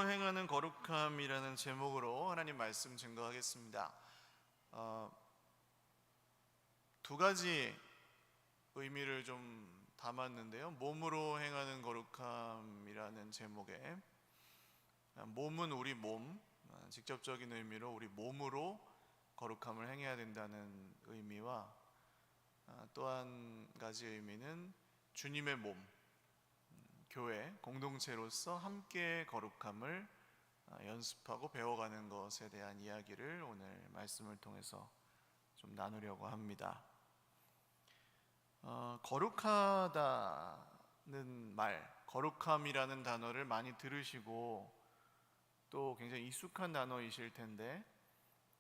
몸으로 행하는 거룩함이라는 제목으로 하나님 말씀 증거하겠습니다. 두 가지 의미를 좀 담았는데요. 몸으로 행하는 거룩함이라는 제목에 몸은 우리 몸, 직접적인 의미로 우리 몸으로 거룩함을 행해야 된다는 의미와 또 한 가지 의미는 주님의 몸, 교회 공동체로서 함께 거룩함을 연습하고 배워가는 것에 대한 이야기를 오늘 말씀을 통해서 좀 나누려고 합니다. 거룩하다는 말, 거룩함이라는 단어를 많이 들으시고 또 굉장히 익숙한 단어이실 텐데,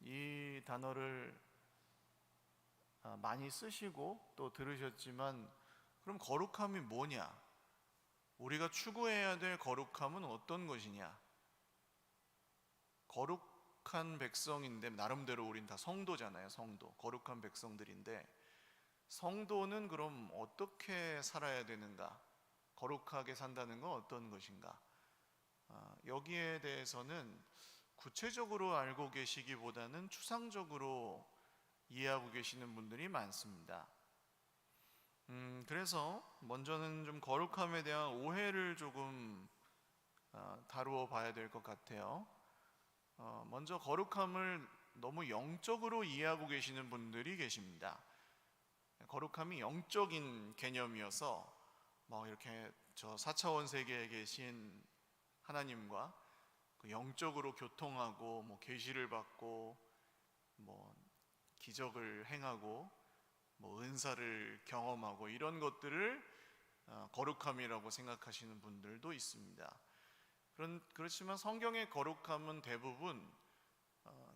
이 단어를 많이 쓰시고 또 들으셨지만, 그럼 거룩함이 뭐냐? 우리가 추구해야 될 거룩함은 어떤 것이냐? 거룩한 백성인데, 나름대로 우린 다 성도잖아요. 성도, 거룩한 백성들인데, 성도는 그럼 어떻게 살아야 되는가? 거룩하게 산다는 건 어떤 것인가? 여기에 대해서는 구체적으로 알고 계시기보다는 추상적으로 이해하고 계시는 분들이 많습니다. 그래서 먼저는 좀 거룩함에 대한 오해를 조금 다루어 봐야 될 것 같아요. 먼저 거룩함을 너무 영적으로 이해하고 계시는 분들이 계십니다. 거룩함이 영적인 개념이어서 이렇게 저 4차원 세계에 계신 하나님과 영적으로 교통하고 계시를 받고 기적을 행하고 은사를 경험하고 이런 것들을 거룩함이라고 생각하시는 분들도 있습니다. 그렇지만 성경의 거룩함은 대부분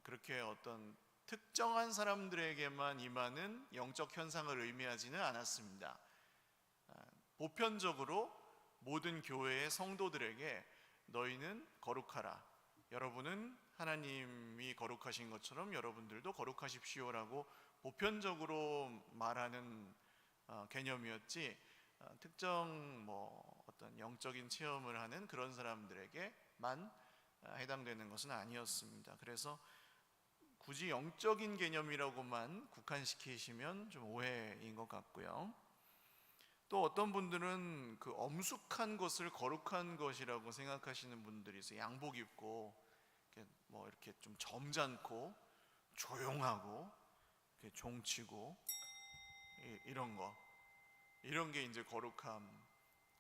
그렇게 어떤 특정한 사람들에게만 임하는 영적 현상을 의미하지는 않았습니다. 보편적으로 모든 교회의 성도들에게 너희는 거룩하라, 여러분은 하나님이 거룩하신 것처럼 여러분들도 거룩하십시오라고 보편적으로 말하는 개념이었지, 특정 어떤 영적인 체험을 하는 그런 사람들에게만 해당되는 것은 아니었습니다. 그래서 굳이 영적인 개념이라고만 국한시키시면 좀 오해인 것 같고요. 또 어떤 분들은 그 엄숙한 것을 거룩한 것이라고 생각하시는 분들이 있어요. 양복 입고 이렇게 좀 점잖고 조용하고 이렇게 종치고 이런 게 이제 거룩함,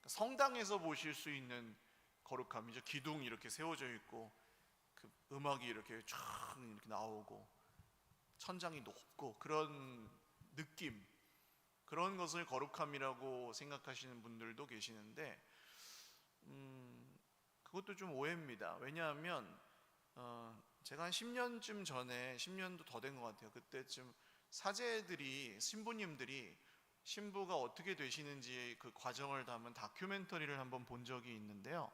성당에서 보실 수 있는 거룩함이죠. 기둥이 이렇게 세워져 있고 그 음악이 이렇게 쫙 이렇게 나오고 천장이 높고 그런 느낌, 그런 것을 거룩함이라고 생각하시는 분들도 계시는데, 그것도 좀 오해입니다. 왜냐하면 제가 한 10년쯤 전에, 10년도 더 된 것 같아요. 그때쯤 사제들이, 신부님들이 신부가 어떻게 되시는지 그 과정을 담은 다큐멘터리를 한번 본 적이 있는데요.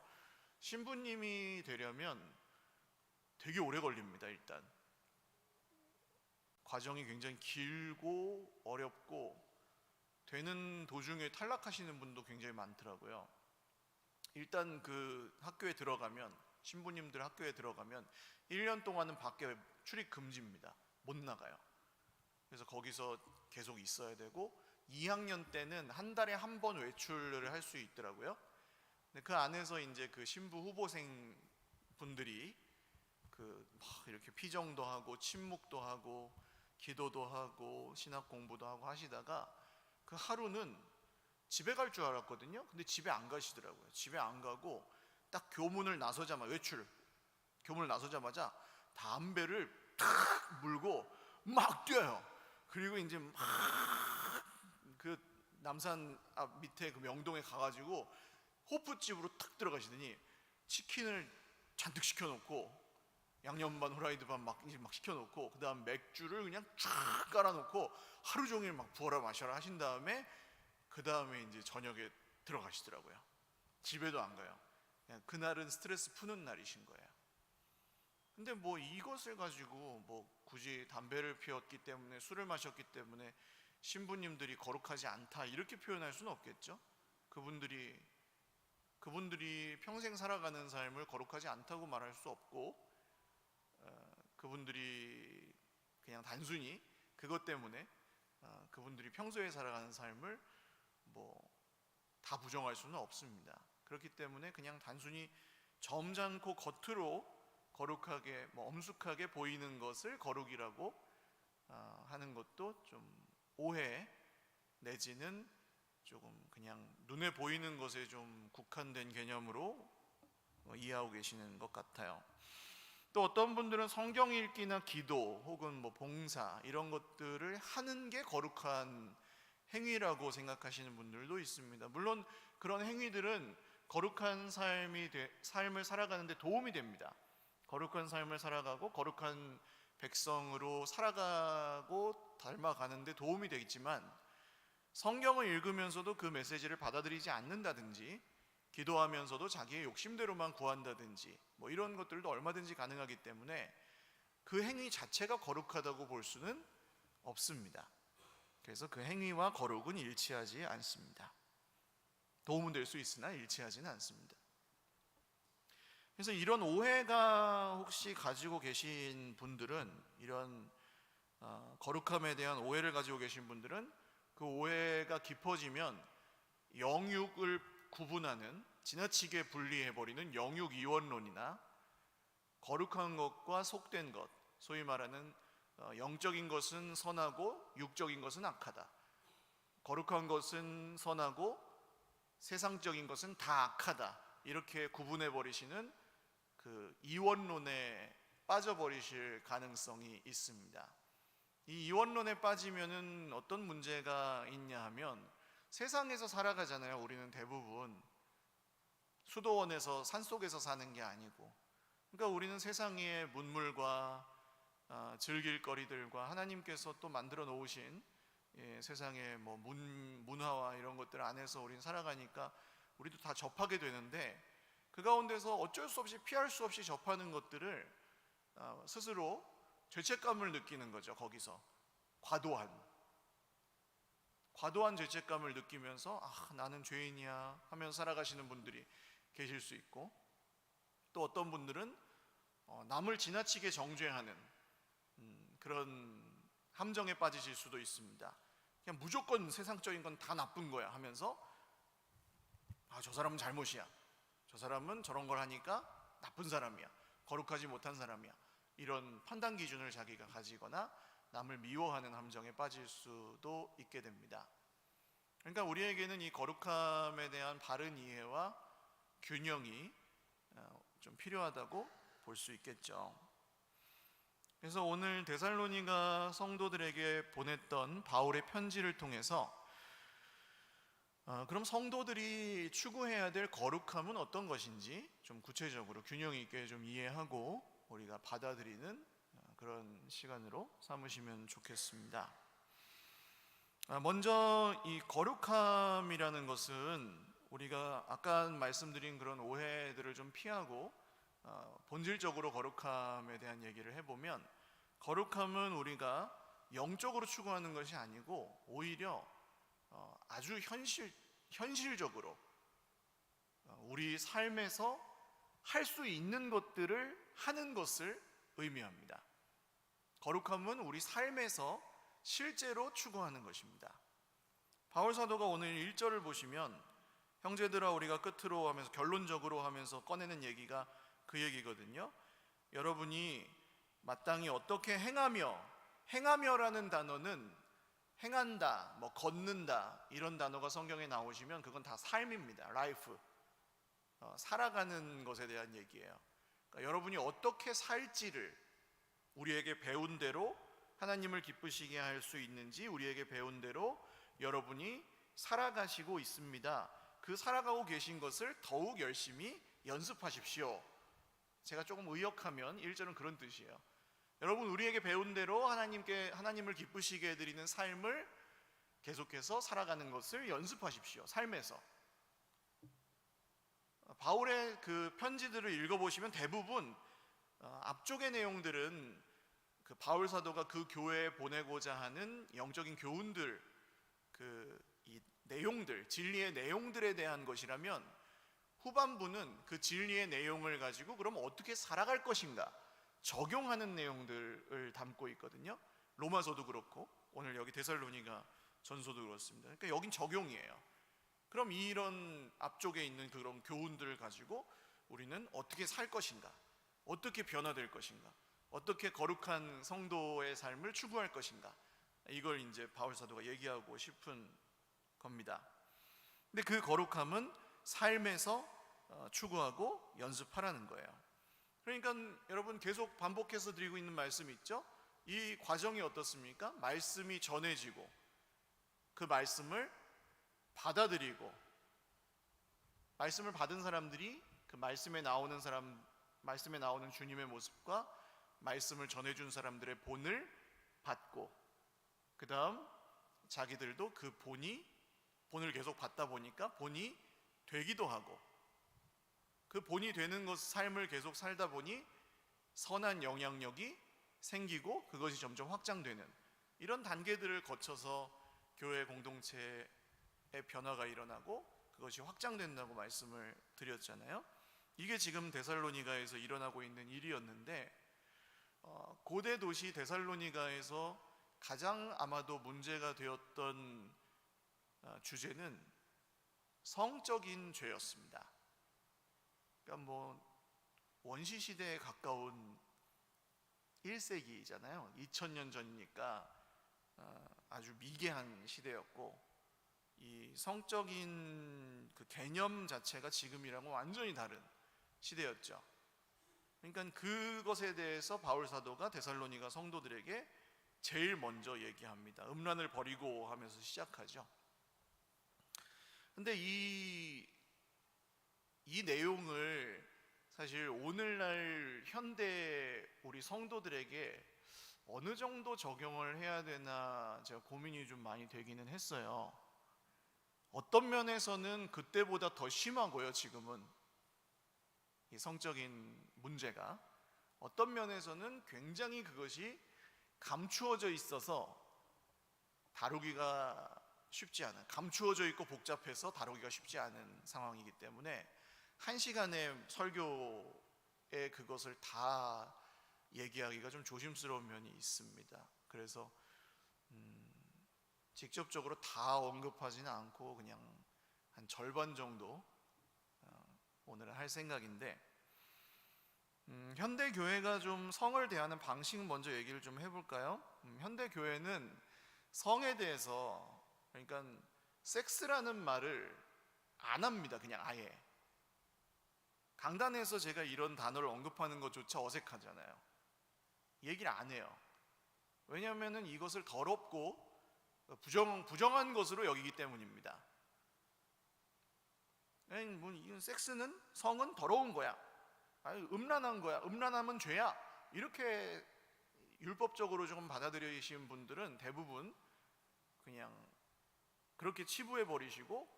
신부님이 되려면 되게 오래 걸립니다. 일단 과정이 굉장히 길고 어렵고, 되는 도중에 탈락하시는 분도 굉장히 많더라고요. 일단 그 학교에 들어가면, 신부님들 학교에 들어가면 1년 동안은 밖에 출입 금지입니다. 못 나가요. 그래서 거기서 계속 있어야 되고, 2학년 때는 한 달에 한 번 외출을 할 수 있더라고요. 근데 그 안에서 이제 그 신부 후보생 분들이 이렇게 피정도 하고 침묵도 하고 기도도 하고 신학 공부도 하고 하시다가, 그 하루는 집에 갈 줄 알았거든요. 근데 집에 안 가시더라고요. 집에 안 가고 딱 교문을 나서자마자, 교문을 나서자마자 담배를 탁 물고 막 뛰어요. 그리고 이제 막 그 남산 앞 밑에 그 명동에 가가지고 호프집으로 탁 들어가시더니 치킨을 잔뜩 시켜놓고 양념반 후라이드 반 막 시켜놓고, 그 다음 맥주를 그냥 쫙 깔아놓고 하루 종일 막 부어라 마셔라 하신 다음에, 그 다음에 이제 저녁에 들어가시더라고요. 집에도 안 가요. 그냥 그날은 스트레스 푸는 날이신 거예요. 근데 이것을 가지고 굳이 담배를 피웠기 때문에, 술을 마셨기 때문에 신부님들이 거룩하지 않다 이렇게 표현할 수는 없겠죠. 그분들이 그분들이 평생 살아가는 삶을 거룩하지 않다고 말할 수 없고, 그분들이 그냥 단순히 그것 때문에 그분들이 평소에 살아가는 삶을 뭐 다 부정할 수는 없습니다. 그렇기 때문에 그냥 단순히 점잖고 겉으로 거룩하게 엄숙하게 보이는 것을 거룩이라고 하는 것도 좀 오해 내지는 조금 그냥 눈에 보이는 것에 좀 국한된 개념으로 이해하고 계시는 것 같아요. 또 어떤 분들은 성경 읽기나 기도 혹은 봉사 이런 것들을 하는 게 거룩한 행위라고 생각하시는 분들도 있습니다. 물론 그런 행위들은 거룩한 삶을 살아가는 데 도움이 됩니다. 거룩한 삶을 살아가고 거룩한 백성으로 살아가고 닮아가는 데 도움이 되겠지만, 성경을 읽으면서도 그 메시지를 받아들이지 않는다든지, 기도하면서도 자기의 욕심대로만 구한다든지 이런 것들도 얼마든지 가능하기 때문에 그 행위 자체가 거룩하다고 볼 수는 없습니다. 그래서 그 행위와 거룩은 일치하지 않습니다. 도움은 될 수 있으나 일치하지는 않습니다. 그래서 이런 오해가 혹시 가지고 계신 분들은, 이런 거룩함에 대한 오해를 가지고 계신 분들은 그 오해가 깊어지면 영육을 구분하는, 지나치게 분리해버리는 영육이원론이나 거룩한 것과 속된 것, 소위 말하는 영적인 것은 선하고 육적인 것은 악하다, 거룩한 것은 선하고 세상적인 것은 다 악하다, 이렇게 구분해버리시는 그 이원론에 빠져버리실 가능성이 있습니다. 이 이원론에 빠지면은 어떤 문제가 있냐 하면, 세상에서 살아가잖아요. 우리는 대부분 수도원에서 산속에서 사는 게 아니고, 그러니까 우리는 세상의 문물과 즐길 거리들과 하나님께서 또 만들어 놓으신 세상의 문화와 이런 것들 안에서 우리는 살아가니까 우리도 다 접하게 되는데, 그 가운데서 어쩔 수 없이 피할 수 없이 접하는 것들을 스스로 죄책감을 느끼는 거죠. 거기서 과도한 죄책감을 느끼면서 나는 죄인이야 하면서 살아가시는 분들이 계실 수 있고, 또 어떤 분들은 남을 지나치게 정죄하는 그런 함정에 빠지실 수도 있습니다. 그냥 무조건 세상적인 건 다 나쁜 거야 하면서 저 사람은 잘못이야, 저 사람은 저런 걸 하니까 나쁜 사람이야, 거룩하지 못한 사람이야, 이런 판단 기준을 자기가 가지거나 남을 미워하는 함정에 빠질 수도 있게 됩니다. 그러니까 우리에게는 이 거룩함에 대한 바른 이해와 균형이 좀 필요하다고 볼 수 있겠죠. 그래서 오늘 데살로니가 성도들에게 보냈던 바울의 편지를 통해서 그럼 성도들이 추구해야 될 거룩함은 어떤 것인지 좀 구체적으로 균형 있게 좀 이해하고 우리가 받아들이는 그런 시간으로 삼으시면 좋겠습니다. 먼저 이 거룩함이라는 것은 우리가 아까 말씀드린 그런 오해들을 좀 피하고 본질적으로 거룩함에 대한 얘기를 해보면, 거룩함은 우리가 영적으로 추구하는 것이 아니고 오히려 아주 현실적으로 우리 삶에서 할 수 있는 것들을 하는 것을 의미합니다. 거룩함은 우리 삶에서 실제로 추구하는 것입니다. 바울 사도가 오늘 1절을 보시면, 형제들아 우리가 끝으로 하면서 결론적으로 하면서 꺼내는 얘기가 그 얘기거든요. 여러분이 마땅히 어떻게 행하며라는 단어는 행한다, 걷는다 이런 단어가 성경에 나오시면 그건 다 삶입니다. 라이프, 살아가는 것에 대한 얘기예요. 그러니까 여러분이 어떻게 살지를 우리에게 배운 대로 하나님을 기쁘시게 할 수 있는지 우리에게 배운 대로 여러분이 살아가시고 있습니다. 그 살아가고 계신 것을 더욱 열심히 연습하십시오. 제가 조금 의역하면 1절은 그런 뜻이에요. 여러분 우리에게 배운 대로 하나님을 기쁘시게 해드리는 삶을 계속해서 살아가는 것을 연습하십시오. 삶에서. 바울의 그 편지들을 읽어보시면 대부분 앞쪽의 내용들은 그 바울 사도가 그 교회에 보내고자 하는 영적인 교훈들, 이 내용들, 진리의 내용들에 대한 것이라면, 후반부는 그 진리의 내용을 가지고 그럼 어떻게 살아갈 것인가 적용하는 내용들을 담고 있거든요. 로마서도 그렇고 오늘 여기 데살로니가 전서도 그렇습니다. 그러니까 여긴 적용이에요. 그럼 이런 앞쪽에 있는 그런 교훈들을 가지고 우리는 어떻게 살 것인가, 어떻게 변화될 것인가, 어떻게 거룩한 성도의 삶을 추구할 것인가, 이걸 이제 바울 사도가 얘기하고 싶은 겁니다. 근데 그 거룩함은 삶에서 추구하고 연습하라는 거예요. 그러니까 여러분 계속 반복해서 드리고 있는 말씀이 있죠. 이 과정이 어떻습니까? 말씀이 전해지고 그 말씀을 받아들이고 말씀을 받은 사람들이 그 말씀에 나오는 주님의 모습과 말씀을 전해준 사람들의 본을 받고 그 다음 자기들도 그 본을 계속 받다 보니까 본이 되기도 하고 그 본이 되는 삶을 계속 살다 보니 선한 영향력이 생기고 그것이 점점 확장되는 이런 단계들을 거쳐서 교회 공동체의 변화가 일어나고 그것이 확장된다고 말씀을 드렸잖아요. 이게 지금 데살로니가에서 일어나고 있는 일이었는데 고대 도시 데살로니가에서 가장 아마도 문제가 되었던 주제는 성적인 죄였습니다. 그러니까 원시 시대에 가까운 1세기잖아요. 2000년 전이니까 아주 미개한 시대였고 이 성적인 그 개념 자체가 지금이랑은 완전히 다른 시대였죠. 그러니까 그것에 대해서 바울 사도가 데살로니가 성도들에게 제일 먼저 얘기합니다. 음란을 버리고 하면서 시작하죠. 근데 이 내용을 사실 오늘날 현대 우리 성도들에게 어느 정도 적용을 해야 되나 제가 고민이 좀 많이 되기는 했어요. 어떤 면에서는 그때보다 더 심하고요. 지금은 이 성적인 문제가 어떤 면에서는 굉장히 그것이 감추어져 있어서 다루기가 쉽지 않은, 감추어져 있고 복잡해서 다루기가 쉽지 않은 상황이기 때문에 한 시간의 설교에 그것을 다 얘기하기가 좀 조심스러운 면이 있습니다. 그래서 직접적으로 다 언급하지는 않고 그냥 한 절반 정도 오늘 할 생각인데 현대 교회가 좀 성을 대하는 방식 먼저 얘기를 좀 해볼까요? 현대 교회는 성에 대해서 그러니까 섹스라는 말을 안 합니다. 그냥 아예 강단에서 제가 이런 단어를 언급하는 것조차 어색하잖아요. 얘기를 안 해요. 왜냐하면 이것을 더럽고 부정한 것으로 여기기 때문입니다. 이건 섹스는 성은 더러운 거야. 음란한 거야. 음란하면 죄야. 이렇게 율법적으로 조금 받아들이시는 분들은 대부분 그냥 그렇게 치부해 버리시고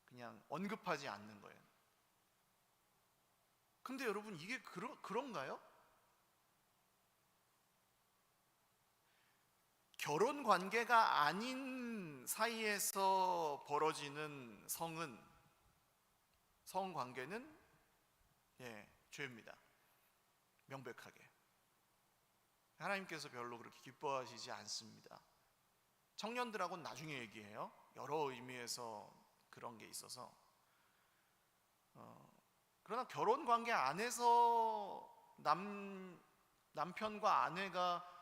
그냥 언급하지 않는 거예요. 근데 여러분 이게 그런가요? 결혼 관계가 아닌 사이에서 벌어지는 성관계는 죄입니다. 명백하게. 하나님께서 별로 그렇게 기뻐하시지 않습니다. 청년들하고는 나중에 얘기해요. 여러 의미에서 그런 게 있어서. 그러나 결혼 관계 안에서 남편과 아내가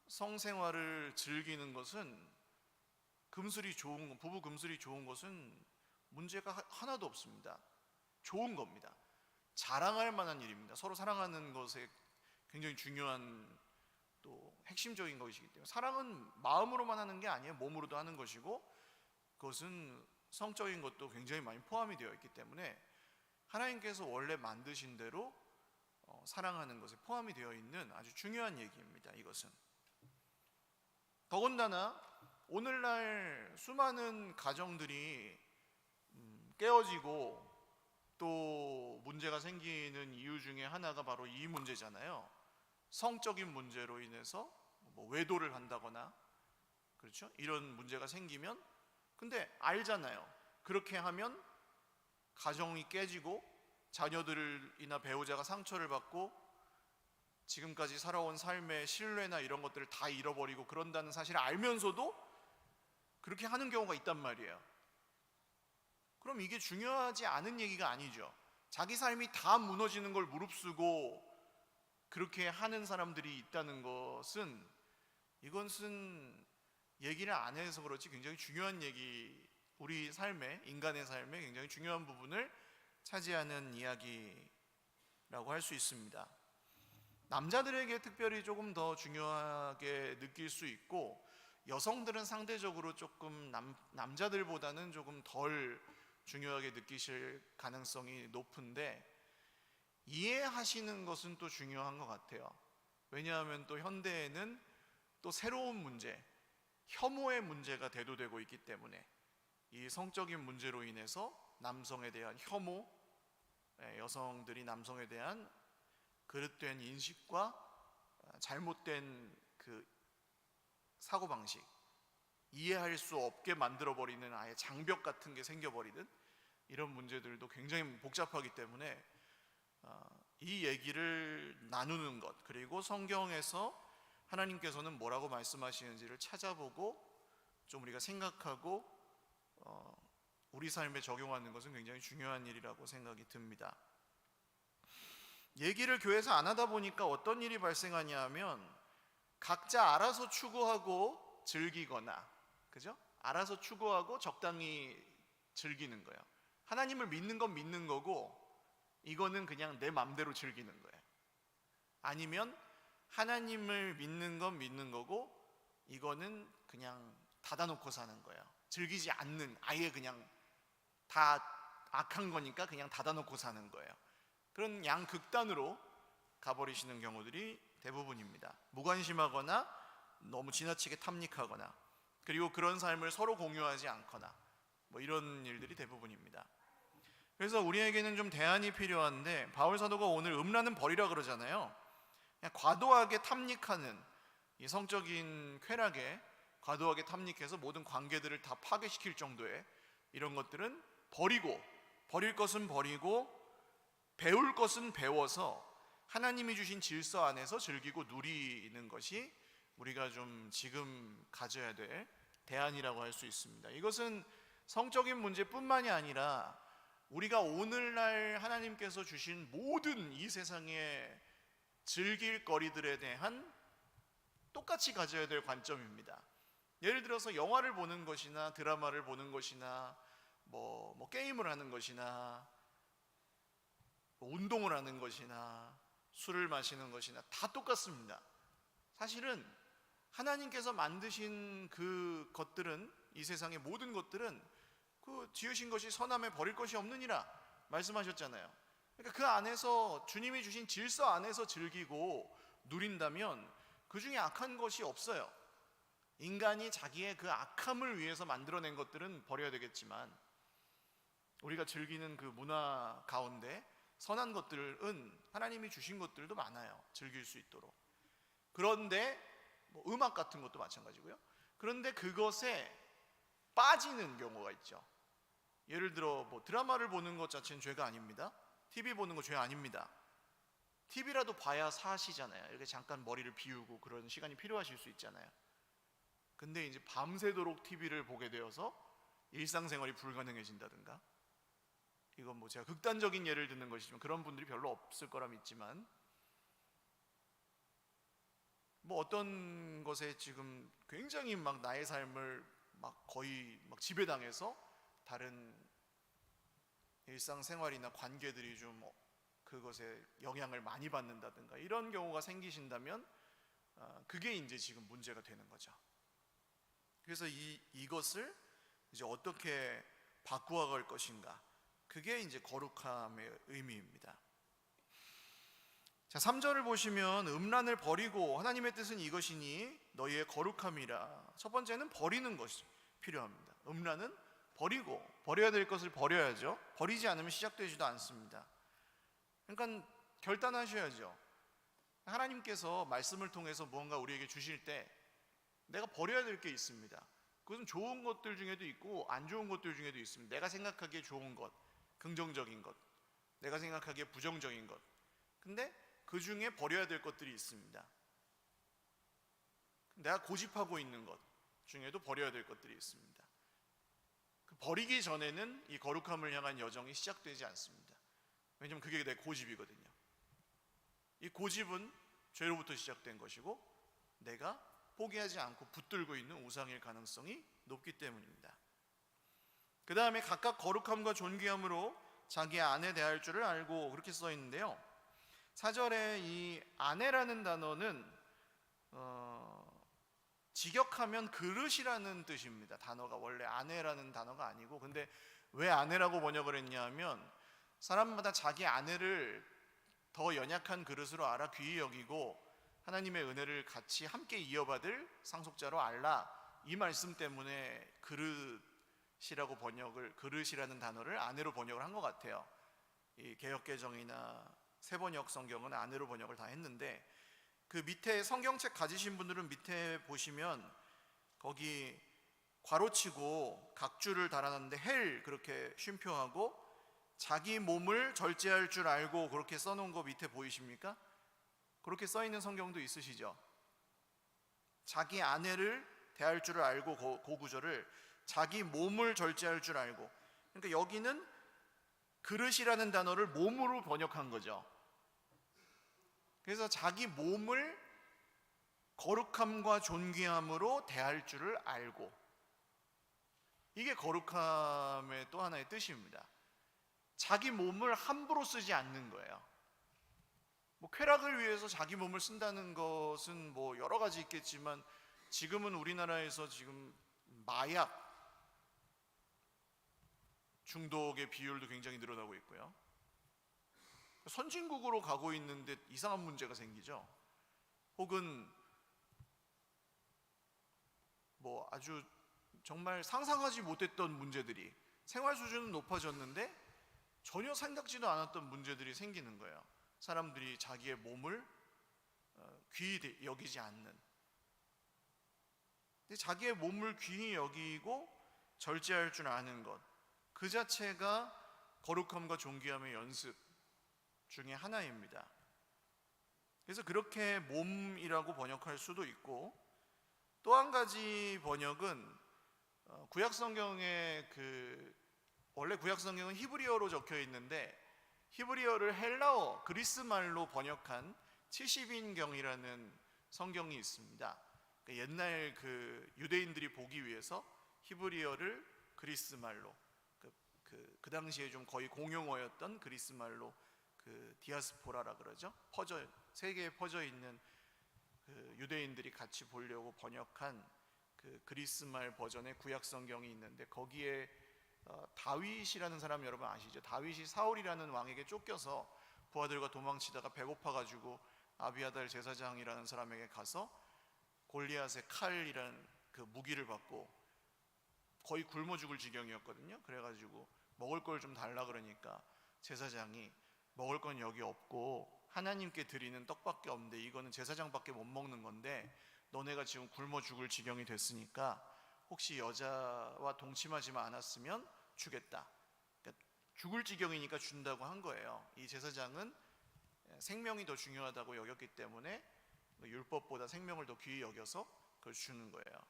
성생활을 즐기는 것은 부부 금슬이 좋은 것은 문제가 하나도 없습니다. 좋은 겁니다. 자랑할 만한 일입니다. 서로 사랑하는 것에 굉장히 중요한 또 핵심적인 것이기 때문에 사랑은 마음으로만 하는 게 아니에요. 몸으로도 하는 것이고 그것은 성적인 것도 굉장히 많이 포함이 되어 있기 때문에 하나님께서 원래 만드신 대로 사랑하는 것에 포함이 되어 있는 아주 중요한 얘기입니다. 이것은 더군다나 오늘날 수많은 가정들이 깨어지고 또 문제가 생기는 이유 중에 하나가 바로 이 문제잖아요. 성적인 문제로 인해서 외도를 한다거나 그렇죠? 이런 문제가 생기면 근데 알잖아요. 그렇게 하면 가정이 깨지고 자녀들이나 배우자가 상처를 받고 지금까지 살아온 삶의 신뢰나 이런 것들을 다 잃어버리고 그런다는 사실을 알면서도 그렇게 하는 경우가 있단 말이에요. 그럼 이게 중요하지 않은 얘기가 아니죠. 자기 삶이 다 무너지는 걸 무릅쓰고 그렇게 하는 사람들이 있다는 것은, 이것은 얘기를 안 해서 그렇지 굉장히 중요한 얘기, 우리 삶에, 인간의 삶에 굉장히 중요한 부분을 차지하는 이야기라고 할 수 있습니다. 남자들에게 특별히 조금 더 중요하게 느낄 수 있고, 여성들은 상대적으로 조금 남자들보다는 조금 덜 중요하게 느끼실 가능성이 높은데, 이해하시는 것은 또 중요한 것 같아요. 왜냐하면 또 현대에는 또 새로운 문제, 혐오의 문제가 대두되고 있기 때문에, 이 성적인 문제로 인해서 남성에 대한 혐오, 여성들이 남성에 대한 그릇된 인식과 잘못된 그 사고방식, 이해할 수 없게 만들어버리는 아예 장벽 같은 게 생겨버리는 이런 문제들도 굉장히 복잡하기 때문에 이 얘기를 나누는 것, 그리고 성경에서 하나님께서는 뭐라고 말씀하시는지를 찾아보고 좀 우리가 생각하고 우리 삶에 적용하는 것은 굉장히 중요한 일이라고 생각이 듭니다. 얘기를 교회에서 안 하다 보니까 어떤 일이 발생하냐 하면, 각자 알아서 추구하고 즐기거나, 그죠? 알아서 추구하고 적당히 즐기는 거예요. 하나님을 믿는 건 믿는 거고, 이거는 그냥 내 맘대로 즐기는 거예요. 아니면 하나님을 믿는 건 믿는 거고, 이거는 그냥 닫아놓고 사는 거예요. 즐기지 않는, 아예 그냥 다 악한 거니까 그냥 닫아놓고 사는 거예요. 그런 양극단으로 가버리시는 경우들이 대부분입니다. 무관심하거나 너무 지나치게 탐닉하거나, 그리고 그런 삶을 서로 공유하지 않거나, 뭐 이런 일들이 대부분입니다. 그래서 우리에게는 좀 대안이 필요한데, 바울 사도가 오늘 음란은 버리라 그러잖아요. 그냥 과도하게 탐닉하는, 이 성적인 쾌락에 과도하게 탐닉해서 모든 관계들을 다 파괴시킬 정도의 이런 것들은 버리고, 버릴 것은 버리고 배울 것은 배워서 하나님이 주신 질서 안에서 즐기고 누리는 것이 우리가 좀 지금 가져야 될 대안이라고 할 수 있습니다. 이것은 성적인 문제뿐만이 아니라 우리가 오늘날 하나님께서 주신 모든 이 세상의 즐길 거리들에 대한 똑같이 가져야 될 관점입니다. 예를 들어서 영화를 보는 것이나 드라마를 보는 것이나 뭐 게임을 하는 것이나 운동을 하는 것이나 술을 마시는 것이나 다 똑같습니다. 사실은 하나님께서 만드신 그 것들은, 이 세상의 모든 것들은 그 지으신 것이 선함에 버릴 것이 없느니라 말씀하셨잖아요. 그러니까 그 안에서, 주님이 주신 질서 안에서 즐기고 누린다면 그 중에 악한 것이 없어요. 인간이 자기의 그 악함을 위해서 만들어낸 것들은 버려야 되겠지만, 우리가 즐기는 그 문화 가운데 선한 것들은 하나님이 주신 것들도 많아요. 즐길 수 있도록. 그런데 뭐 음악 같은 것도 마찬가지고요. 그런데 그것에 빠지는 경우가 있죠. 예를 들어 뭐 드라마를 보는 것 자체는 죄가 아닙니다. TV 보는 거 죄 아닙니다. TV라도 봐야 사시잖아요. 이렇게 잠깐 머리를 비우고 그런 시간이 필요하실 수 있잖아요. 근데 이제 밤새도록 TV를 보게 되어서 일상생활이 불가능해진다든가, 이건 뭐 제가 극단적인 예를 드는 것이지만 그런 분들이 별로 없을 거라 믿지만, 뭐 어떤 것에 지금 굉장히 막 나의 삶을 막 거의 막 지배당해서 다른 일상생활이나 관계들이 좀 그것에 영향을 많이 받는다든가, 이런 경우가 생기신다면 그게 이제 지금 문제가 되는 거죠. 그래서 이것을 이제 어떻게 바꾸어갈 것인가, 그게 이제 거룩함의 의미입니다. 자, 3절을 보시면 음란을 버리고, 하나님의 뜻은 이것이니 너희의 거룩함이라. 첫 번째는 버리는 것이 필요합니다. 음란은 버리고, 버려야 될 것을 버려야죠. 버리지 않으면 시작되지도 않습니다. 그러니까 결단하셔야죠. 하나님께서 말씀을 통해서 무언가 우리에게 주실 때 내가 버려야 될 게 있습니다. 그것은 좋은 것들 중에도 있고 안 좋은 것들 중에도 있습니다. 내가 생각하기에 좋은 것, 긍정적인 것, 내가 생각하기에 부정적인 것. 근데 그 중에 버려야 될 것들이 있습니다. 내가 고집하고 있는 것 중에도 버려야 될 것들이 있습니다. 그 버리기 전에는 이 거룩함을 향한 여정이 시작되지 않습니다. 왜냐하면 그게 내 고집이거든요. 이 고집은 죄로부터 시작된 것이고 내가 포기하지 않고 붙들고 있는 우상일 가능성이 높기 때문입니다. 그 다음에 각각 거룩함과 존귀함으로 자기의 아내 대할 줄을 알고, 그렇게 써 있는데요. 4절에 이 아내라는 단어는 직역하면 그릇이라는 뜻입니다. 단어가 원래 아내라는 단어가 아니고, 근데 왜 아내라고 번역을 했냐 하면 사람마다 자기 아내를 더 연약한 그릇으로 알아 귀히 여기고 하나님의 은혜를 같이 함께 이어받을 상속자로 알라, 이 말씀 때문에 그릇이라고 번역을, 그릇이라는 단어를 아내로 번역을 한 것 같아요. 이 개역개정이나 세번역 성경은 아내로 번역을 다 했는데, 그 밑에 성경책 가지신 분들은 밑에 보시면 거기 괄호치고 각줄을 달아놨는데 헬 그렇게 쉼표하고 자기 몸을 절제할 줄 알고 그렇게 써놓은 거 밑에 보이십니까? 그렇게 써있는 성경도 있으시죠? 자기 아내를 대할 줄을 알고, 그 구절을 자기 몸을 절제할 줄 알고. 그러니까 여기는 그릇이라는 단어를 몸으로 번역한 거죠. 그래서 자기 몸을 거룩함과 존귀함으로 대할 줄을 알고, 이게 거룩함의 또 하나의 뜻입니다. 자기 몸을 함부로 쓰지 않는 거예요. 뭐 쾌락을 위해서 자기 몸을 쓴다는 것은 뭐 여러 가지 있겠지만, 지금은 우리나라에서 지금 마약 중독의 비율도 굉장히 늘어나고 있고요. 선진국으로 가고 있는데 이상한 문제가 생기죠. 혹은 뭐 아주 정말 상상하지 못했던 문제들이, 생활 수준은 높아졌는데 전혀 생각지도 않았던 문제들이 생기는 거예요. 사람들이 자기의 몸을 귀히 여기지 않는. 근데 자기의 몸을 귀히 여기고 절제할 줄 아는 것, 그 자체가 거룩함과 존귀함의 연습 중에 하나입니다. 그래서 그렇게 몸이라고 번역할 수도 있고, 또 한 가지 번역은 구약성경에 원래 구약성경은 히브리어로 적혀 있는데 히브리어를 헬라어, 그리스말로 번역한 70인경이라는 성경이 있습니다. 옛날 유대인들이 보기 위해서 히브리어를 그리스말로, 그 당시에 좀 거의 공용어였던 그리스말로, 디아스포라라 그러죠. 세계에 퍼져 있는 유대인들이 같이 보려고 번역한 그리스말 버전의 구약 성경이 있는데, 거기에 다윗이라는 사람 여러분 아시죠? 다윗이 사울이라는 왕에게 쫓겨서 부하들과 도망치다가 배고파가지고 아비아달 제사장이라는 사람에게 가서 골리앗의 칼이라는 그 무기를 받고 거의 굶어 죽을 지경이었거든요. 그래가지고 먹을 걸 좀 달라 그러니까 제사장이 먹을 건 여기 없고 하나님께 드리는 떡밖에 없는데 이거는 제사장밖에 못 먹는 건데 너네가 지금 굶어 죽을 지경이 됐으니까 혹시 여자와 동침하지만 않았으면 주겠다. 그러니까 죽을 지경이니까 준다고 한 거예요. 이 제사장은 생명이 더 중요하다고 여겼기 때문에 율법보다 생명을 더 귀히 여겨서 그걸 주는 거예요.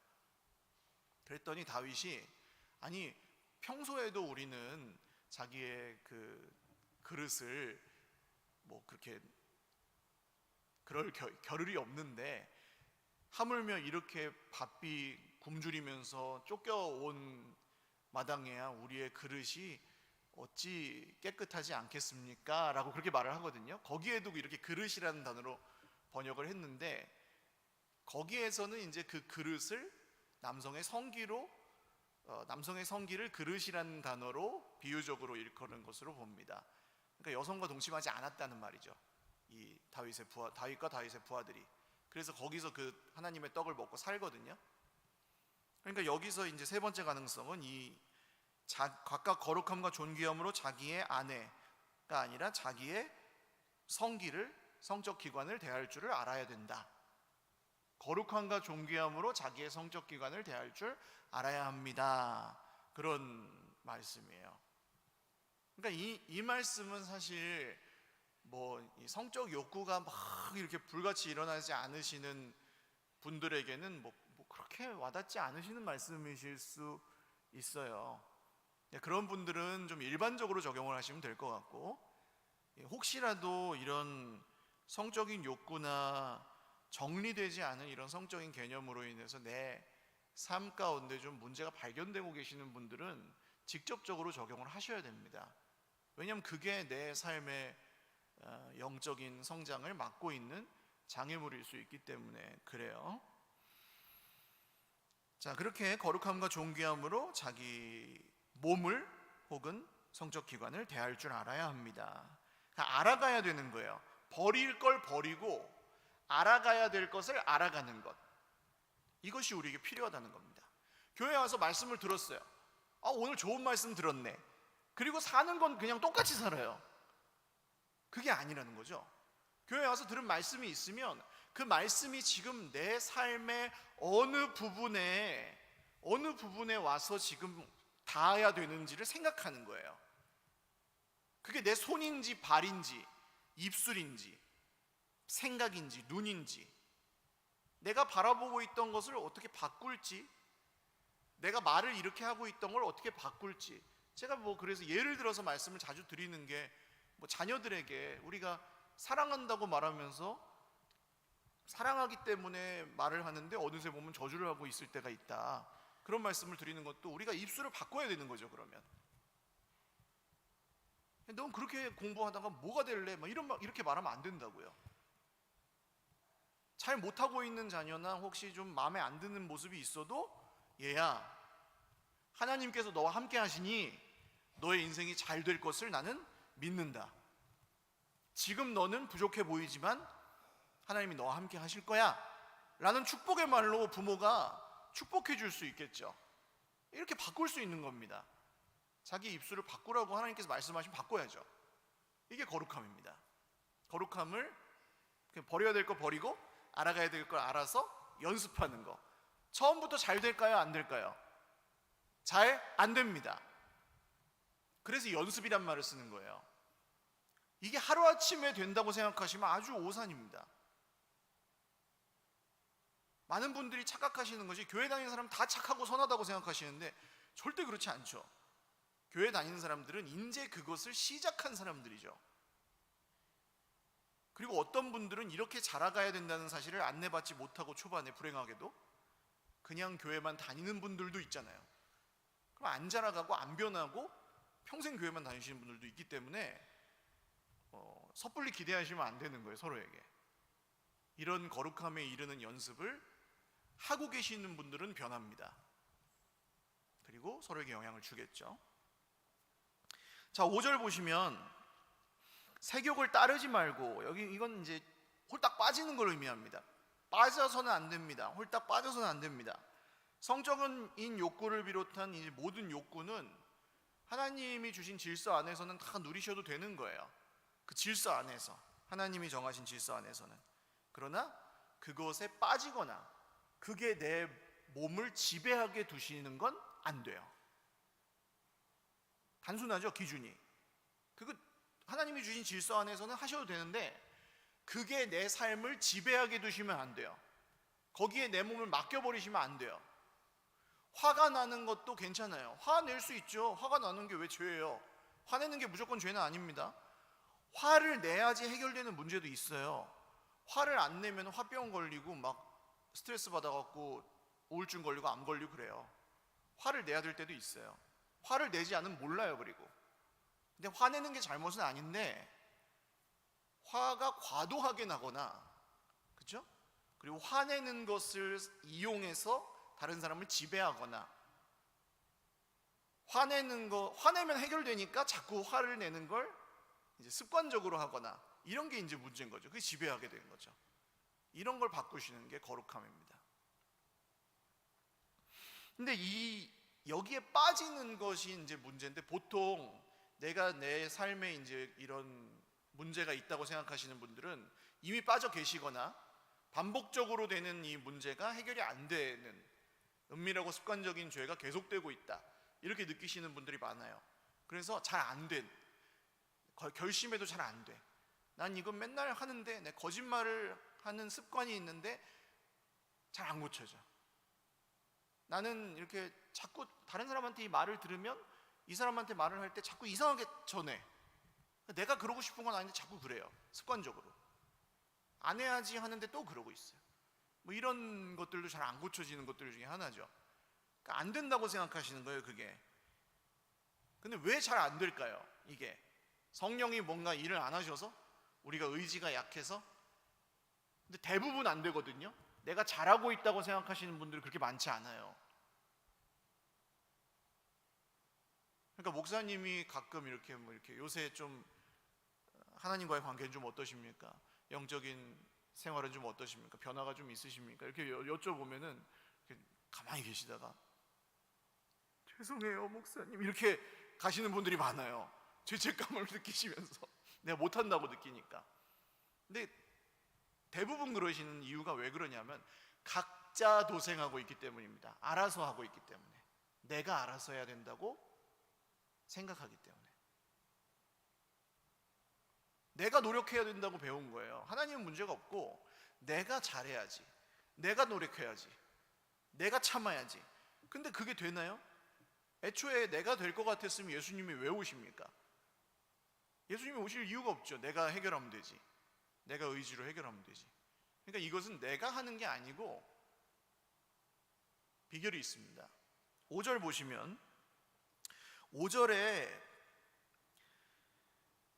그랬더니 다윗이, 아니 평소에도 우리는 자기의 그릇을 뭐 그렇게 그럴 겨를이 없는데 하물며 이렇게 바삐 굶주리면서 쫓겨온 마당에야 우리의 그릇이 어찌 깨끗하지 않겠습니까? 라고 그렇게 말을 하거든요. 거기에도 이렇게 그릇이라는 단어로 번역을 했는데, 거기에서는 이제 그 그릇을 남성의 성기를 그릇이라는 단어로 비유적으로 일컫는 것으로 봅니다. 그러니까 여성과 동침하지 않았다는 말이죠. 이 다윗과 다윗의 부하들이. 그래서 거기서 그 하나님의 떡을 먹고 살거든요. 그러니까 여기서 이제 세 번째 가능성은 각각 거룩함과 존귀함으로 자기의 아내가 아니라 자기의 성적 기관을 대할 줄을 알아야 된다. 거룩함과 존귀함으로 자기의 성적 기관을 대할 줄 알아야 합니다. 그런 말씀이에요. 그러니까 이 말씀은 사실 이 성적 욕구가 막 이렇게 불같이 일어나지 않으시는 분들에게는 그렇게 와닿지 않으시는 말씀이실 수 있어요. 그런 분들은 좀 일반적으로 적용을 하시면 될 것 같고, 혹시라도 이런 성적인 욕구나 정리되지 않은 이런 성적인 개념으로 인해서 내 삶 가운데 좀 문제가 발견되고 계시는 분들은 직접적으로 적용을 하셔야 됩니다. 왜냐하면 그게 내 삶의 영적인 성장을 막고 있는 장애물일 수 있기 때문에 그래요. 자, 그렇게 거룩함과 존귀함으로 자기 몸을 혹은 성적 기관을 대할 줄 알아야 합니다. 알아가야 되는 거예요. 버릴 걸 버리고 알아가야 될 것을 알아가는 것, 이것이 우리에게 필요하다는 겁니다. 교회 와서 말씀을 들었어요. 오늘 좋은 말씀 들었네. 그리고 사는 건 그냥 똑같이 살아요. 그게 아니라는 거죠. 교회 와서 들은 말씀이 있으면 그 말씀이 지금 내 삶의 어느 부분에 와서 지금 닿아야 되는지를 생각하는 거예요. 그게 내 손인지 발인지 입술인지 생각인지 눈인지, 내가 바라보고 있던 것을 어떻게 바꿀지, 내가 말을 이렇게 하고 있던 걸 어떻게 바꿀지. 제가 그래서 예를 들어서 말씀을 자주 드리는 게, 자녀들에게 우리가 사랑한다고 말하면서 사랑하기 때문에 말을 하는데 어느새 보면 저주를 하고 있을 때가 있다. 그런 말씀을 드리는 것도 우리가 입술을 바꿔야 되는 거죠. 그러면 넌 그렇게 공부하다가 뭐가 될래? 이렇게 말하면 안 된다고요. 잘 못하고 있는 자녀나 혹시 좀 마음에 안 드는 모습이 있어도, 얘야, 하나님께서 너와 함께 하시니 너의 인생이 잘 될 것을 나는 믿는다. 지금 너는 부족해 보이지만 하나님이 너와 함께 하실 거야 라는 축복의 말로 부모가 축복해 줄 수 있겠죠. 이렇게 바꿀 수 있는 겁니다. 자기 입술을 바꾸라고 하나님께서 말씀하시면 바꿔야죠. 이게 거룩함입니다. 거룩함을 버려야 될 거 버리고 알아가야 될 걸 알아서 연습하는 거. 처음부터 잘 될까요? 안 될까요? 잘 안 됩니다. 그래서 연습이란 말을 쓰는 거예요. 이게 하루아침에 된다고 생각하시면 아주 오산입니다. 많은 분들이 착각하시는 것이 교회 다니는 사람 다 착하고 선하다고 생각하시는데 절대 그렇지 않죠. 교회 다니는 사람들은 이제 그것을 시작한 사람들이죠. 그리고 어떤 분들은 이렇게 자라가야 된다는 사실을 안내받지 못하고 초반에 불행하게도 그냥 교회만 다니는 분들도 있잖아요. 그럼 안 자라가고 안 변하고 평생 교회만 다니시는 분들도 있기 때문에 섣불리 기대하시면 안 되는 거예요. 서로에게 이런 거룩함에 이르는 연습을 하고 계시는 분들은 변합니다. 그리고 서로에게 영향을 주겠죠. 자, 5절 보시면 세욕을 따르지 말고, 이건 이제 홀딱 빠지는 걸 의미합니다. 빠져서는 안 됩니다. 홀딱 빠져서는 안 됩니다. 성적인 욕구를 비롯한 이 모든 욕구는 하나님이 주신 질서 안에서는 다 누리셔도 되는 거예요. 그 질서 안에서, 하나님이 정하신 질서 안에서는. 그러나 그것에 빠지거나 그게 내 몸을 지배하게 두시는 건 안 돼요. 단순하죠, 기준이. 그거 하나님이 주신 질서 안에서는 하셔도 되는데 그게 내 삶을 지배하게 두시면 안 돼요. 거기에 내 몸을 맡겨버리시면 안 돼요. 화가 나는 것도 괜찮아요. 화낼 수 있죠. 화가 나는 게 왜 죄예요? 화내는 게 무조건 죄는 아닙니다. 화를 내야지 해결되는 문제도 있어요. 화를 안 내면 화병 걸리고 막 스트레스 받아갖고 우울증 걸리고 암 걸리고 그래요. 화를 내야 될 때도 있어요. 화를 내지 않으면 몰라요. 그리고 근데 화내는 게 잘못은 아닌데 화가 과도하게 나거나, 그렇죠? 그리고 화내는 것을 이용해서 다른 사람을 지배하거나, 화내면 해결되니까 자꾸 화를 내는 걸 이제 습관적으로 하거나, 이런 게 이제 문제인 거죠. 그게 지배하게 되는 거죠. 이런 걸 바꾸시는 게 거룩함입니다. 근데 여기에 빠지는 것이 이제 문제인데, 보통 내가 내 삶에 이제 이런 문제가 있다고 생각하시는 분들은 이미 빠져 계시거나 반복적으로 되는 이 문제가 해결이 안 되는 은밀하고 습관적인 죄가 계속되고 있다, 이렇게 느끼시는 분들이 많아요. 그래서 잘 안 된, 결심해도 잘 안 돼. 난 이건 맨날 하는데, 내 거짓말을 하는 습관이 있는데 잘 안 고쳐져. 나는 이렇게 자꾸 다른 사람한테 이 말을 들으면 이 사람한테 말을 할 때 자꾸 이상하게 전해. 내가 그러고 싶은 건 아닌데 자꾸 그래요. 습관적으로. 안 해야지 하는데 또 그러고 있어요. 뭐 이런 것들도 잘 안 고쳐지는 것들 중에 하나죠. 그러니까 안 된다고 생각하시는 거예요, 그게. 근데 왜 잘 안 될까요? 이게 성령이 뭔가 일을 안 하셔서? 우리가 의지가 약해서? 근데 대부분 안 되거든요. 내가 잘하고 있다고 생각하시는 분들이 그렇게 많지 않아요. 그러니까 목사님이 가끔 이렇게 요새 좀 하나님과의 관계는 좀 어떠십니까? 영적인 생활은 좀 어떠십니까? 변화가 좀 있으십니까? 이렇게 여쭤보면은 이렇게 가만히 계시다가 죄송해요 목사님 이렇게 가시는 분들이 많아요. 죄책감을 느끼시면서 내가 못한다고 느끼니까. 근데 대부분 그러시는 이유가 왜 그러냐면 각자 도생하고 있기 때문입니다. 알아서 하고 있기 때문에. 내가 알아서 해야 된다고 생각하기 때문에. 내가 노력해야 된다고 배운 거예요. 하나님은 문제가 없고 내가 잘해야지, 내가 노력해야지, 내가 참아야지. 근데 그게 되나요? 애초에 내가 될 것 같았으면 예수님이 왜 오십니까? 예수님이 오실 이유가 없죠. 내가 해결하면 되지, 내가 의지로 해결하면 되지. 그러니까 이것은 내가 하는 게 아니고 비결이 있습니다. 5절 보시면 5절에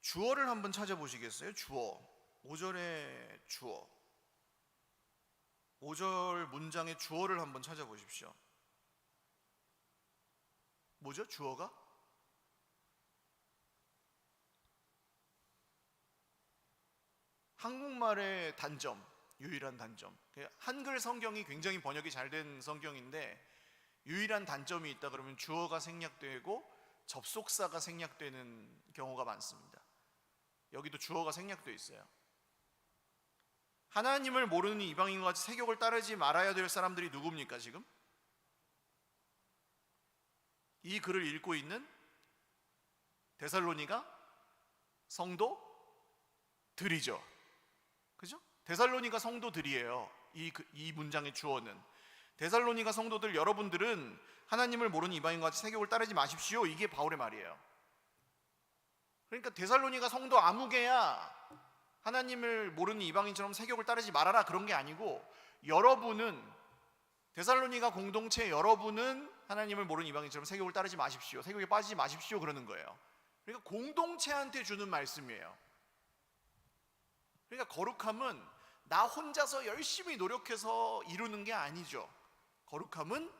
주어를 한번 찾아보시겠어요? 주어. 5절에 주어. 5절 문장의 주어를 한번 찾아보십시오. 뭐죠? 주어가? 한국말의 단점, 유일한 단점. 한글 성경이 굉장히 번역이 잘 된 성경인데 유일한 단점이 있다 그러면 주어가 생략되고 접속사가 생략되는 경우가 많습니다. 여기도 주어가 생략되어 있어요. 하나님을 모르는 이방인과 같이 세욕을 따르지 말아야 될 사람들이 누굽니까 지금? 이 글을 읽고 있는 데살로니가 성도들이죠. 그죠? 데살로니가 성도들이에요. 이 문장의 주어는. 데살로니가 성도들 여러분들은 하나님을 모르는 이방인과 같이 세욕을 따르지 마십시오. 이게 바울의 말이에요. 그러니까 데살로니가 성도 아무개야 하나님을 모르는 이방인처럼 세욕을 따르지 말아라 그런 게 아니고, 여러분은 데살로니가 공동체 여러분은 하나님을 모르는 이방인처럼 세욕을 따르지 마십시오, 세욕에 빠지지 마십시오 그러는 거예요. 그러니까 공동체한테 주는 말씀이에요. 그러니까 거룩함은 나 혼자서 열심히 노력해서 이루는 게 아니죠. 거룩함은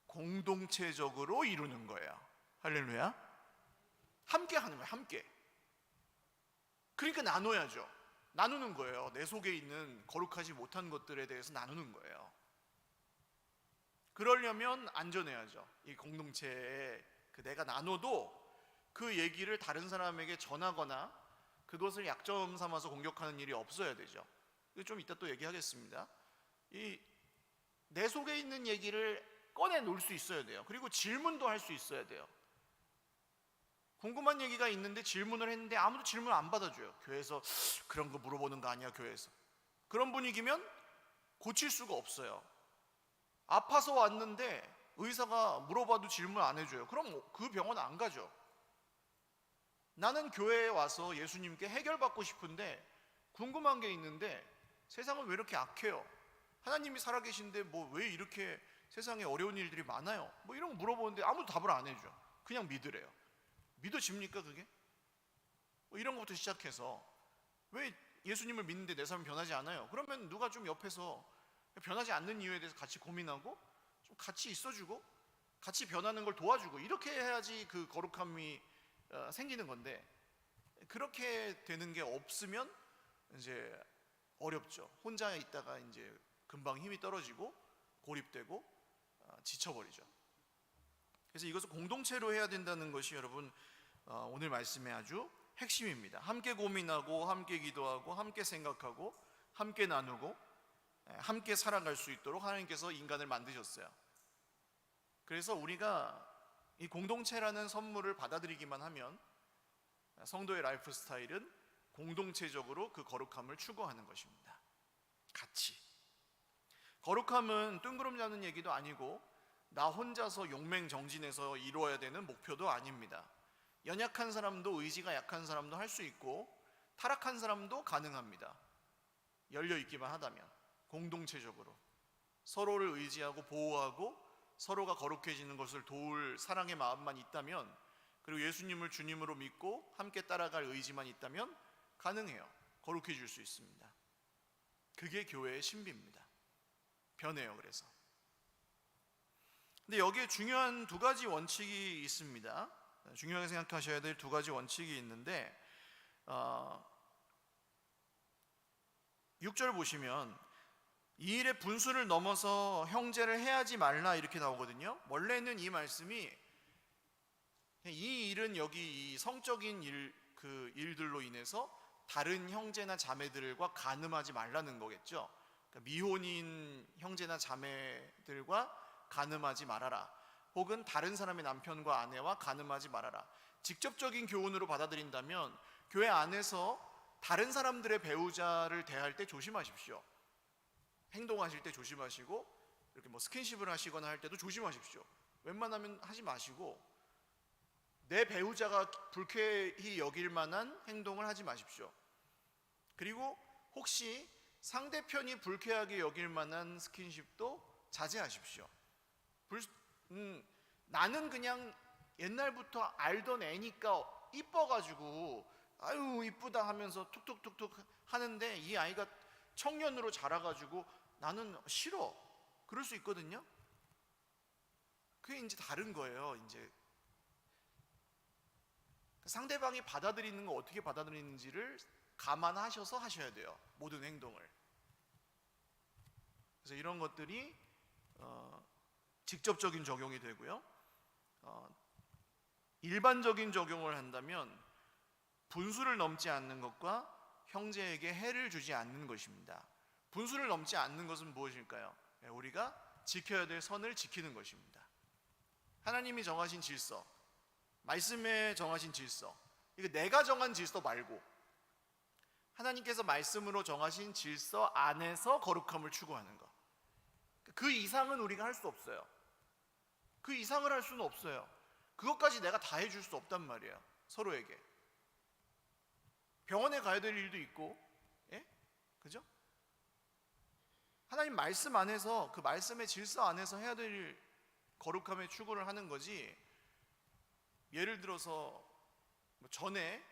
공동체적으로 이루는 거예요. 할렐루야. 함께 하는 거예요. 함께. 그러니까 나눠야죠. 나누는 거예요. 내 속에 있는 거룩하지 못한 것들에 대해서 나누는 거예요. 그러려면 안전해야죠. 이 공동체에 내가 나눠도 그 얘기를 다른 사람에게 전하거나 그것을 약점 삼아서 공격하는 일이 없어야 되죠. 좀 이따 또 얘기하겠습니다. 내 속에 있는 얘기를 꺼내 놓을 수 있어야 돼요. 그리고 질문도 할 수 있어야 돼요. 궁금한 얘기가 있는데 질문을 했는데 아무도 질문 안 받아줘요. 교회에서 그런 거 물어보는 거 아니야, 교회에서. 그런 분위기면 고칠 수가 없어요. 아파서 왔는데 의사가 물어봐도 질문 안 해줘요. 그럼 그 병원 안 가죠. 나는 교회에 와서 예수님께 해결받고 싶은데 궁금한 게 있는데 세상은 왜 이렇게 악해요? 하나님이 살아계신데 뭐 왜 이렇게 세상에 어려운 일들이 많아요? 뭐 이런 거 물어보는데 아무도 답을 안 해줘. 그냥 믿으래요. 믿어집니까 그게? 뭐 이런 것부터 시작해서 왜 예수님을 믿는데 내 삶이 변하지 않아요? 그러면 누가 좀 옆에서 변하지 않는 이유에 대해서 같이 고민하고 좀 같이 있어주고 같이 변하는 걸 도와주고 이렇게 해야지 그 거룩함이 생기는 건데, 그렇게 되는 게 없으면 이제 어렵죠. 혼자 있다가 이제 금방 힘이 떨어지고 고립되고 지쳐버리죠. 그래서 이것을 공동체로 해야 된다는 것이 여러분 오늘 말씀의 아주 핵심입니다. 함께 고민하고 함께 기도하고 함께 생각하고 함께 나누고 함께 살아갈 수 있도록 하나님께서 인간을 만드셨어요. 그래서 우리가 이 공동체라는 선물을 받아들이기만 하면 성도의 라이프 스타일은 공동체적으로 그 거룩함을 추구하는 것입니다. 같이. 거룩함은 뜬구름 잡는 얘기도 아니고 나 혼자서 용맹정진해서 이루어야 되는 목표도 아닙니다. 연약한 사람도, 의지가 약한 사람도 할 수 있고 타락한 사람도 가능합니다. 열려있기만 하다면. 공동체적으로 서로를 의지하고 보호하고 서로가 거룩해지는 것을 도울 사랑의 마음만 있다면, 그리고 예수님을 주님으로 믿고 함께 따라갈 의지만 있다면 가능해요. 거룩해질 수 있습니다. 그게 교회의 신비입니다. 변해요. 그래서 근데 여기에 중요한 두 가지 원칙이 있습니다. 중요하게 생각하셔야 될 두 가지 원칙이 있는데 6절 보시면 이 일의 분수를 넘어서 형제를 해하지 말라 이렇게 나오거든요. 원래는 이 말씀이 이 일은 여기 이 성적인 일들로 인해서 다른 형제나 자매들과 간음하지 말라는 거겠죠. 그러니까 미혼인 형제나 자매들과 간음하지 말아라, 혹은 다른 사람의 남편과 아내와 간음하지 말아라. 직접적인 교훈으로 받아들인다면 교회 안에서 다른 사람들의 배우자를 대할 때 조심하십시오. 행동하실 때 조심하시고, 이렇게 뭐 스킨십을 하시거나 할 때도 조심하십시오. 웬만하면 하지 마시고, 내 배우자가 불쾌히 여길 만한 행동을 하지 마십시오. 그리고 혹시 상대편이 불쾌하게 여길 만한 스킨십도 자제하십시오. 나는 그냥 옛날부터 알던 애니까 이뻐가지고 아유 이쁘다 하면서 툭툭툭툭 하는데 이 아이가 청년으로 자라가지고 나는 싫어, 그럴 수 있거든요. 그게 이제 다른 거예요. 이제 상대방이 받아들이는 거 어떻게 받아들이는지를 감안하셔서 하셔야 돼요. 모든 행동을. 그래서 이런 것들이 직접적인 적용이 되고요. 일반적인 적용을 한다면 분수를 넘지 않는 것과 형제에게 해를 주지 않는 것입니다. 분수를 넘지 않는 것은 무엇일까요? 우리가 지켜야 될 선을 지키는 것입니다. 하나님이 정하신 질서, 말씀에 정하신 질서, 이거 내가 정한 질서 말고 하나님께서 말씀으로 정하신 질서 안에서 거룩함을 추구하는 것. 그 이상은 우리가 할 수 없어요. 그 이상을 할 수는 없어요. 그것까지 내가 다 해줄 수 없단 말이에요. 서로에게. 병원에 가야 될 일도 있고, 예? 그죠? 하나님 말씀 안에서, 그 말씀의 질서 안에서 해야 될 거룩함의 추구를 하는 거지. 예를 들어서 전에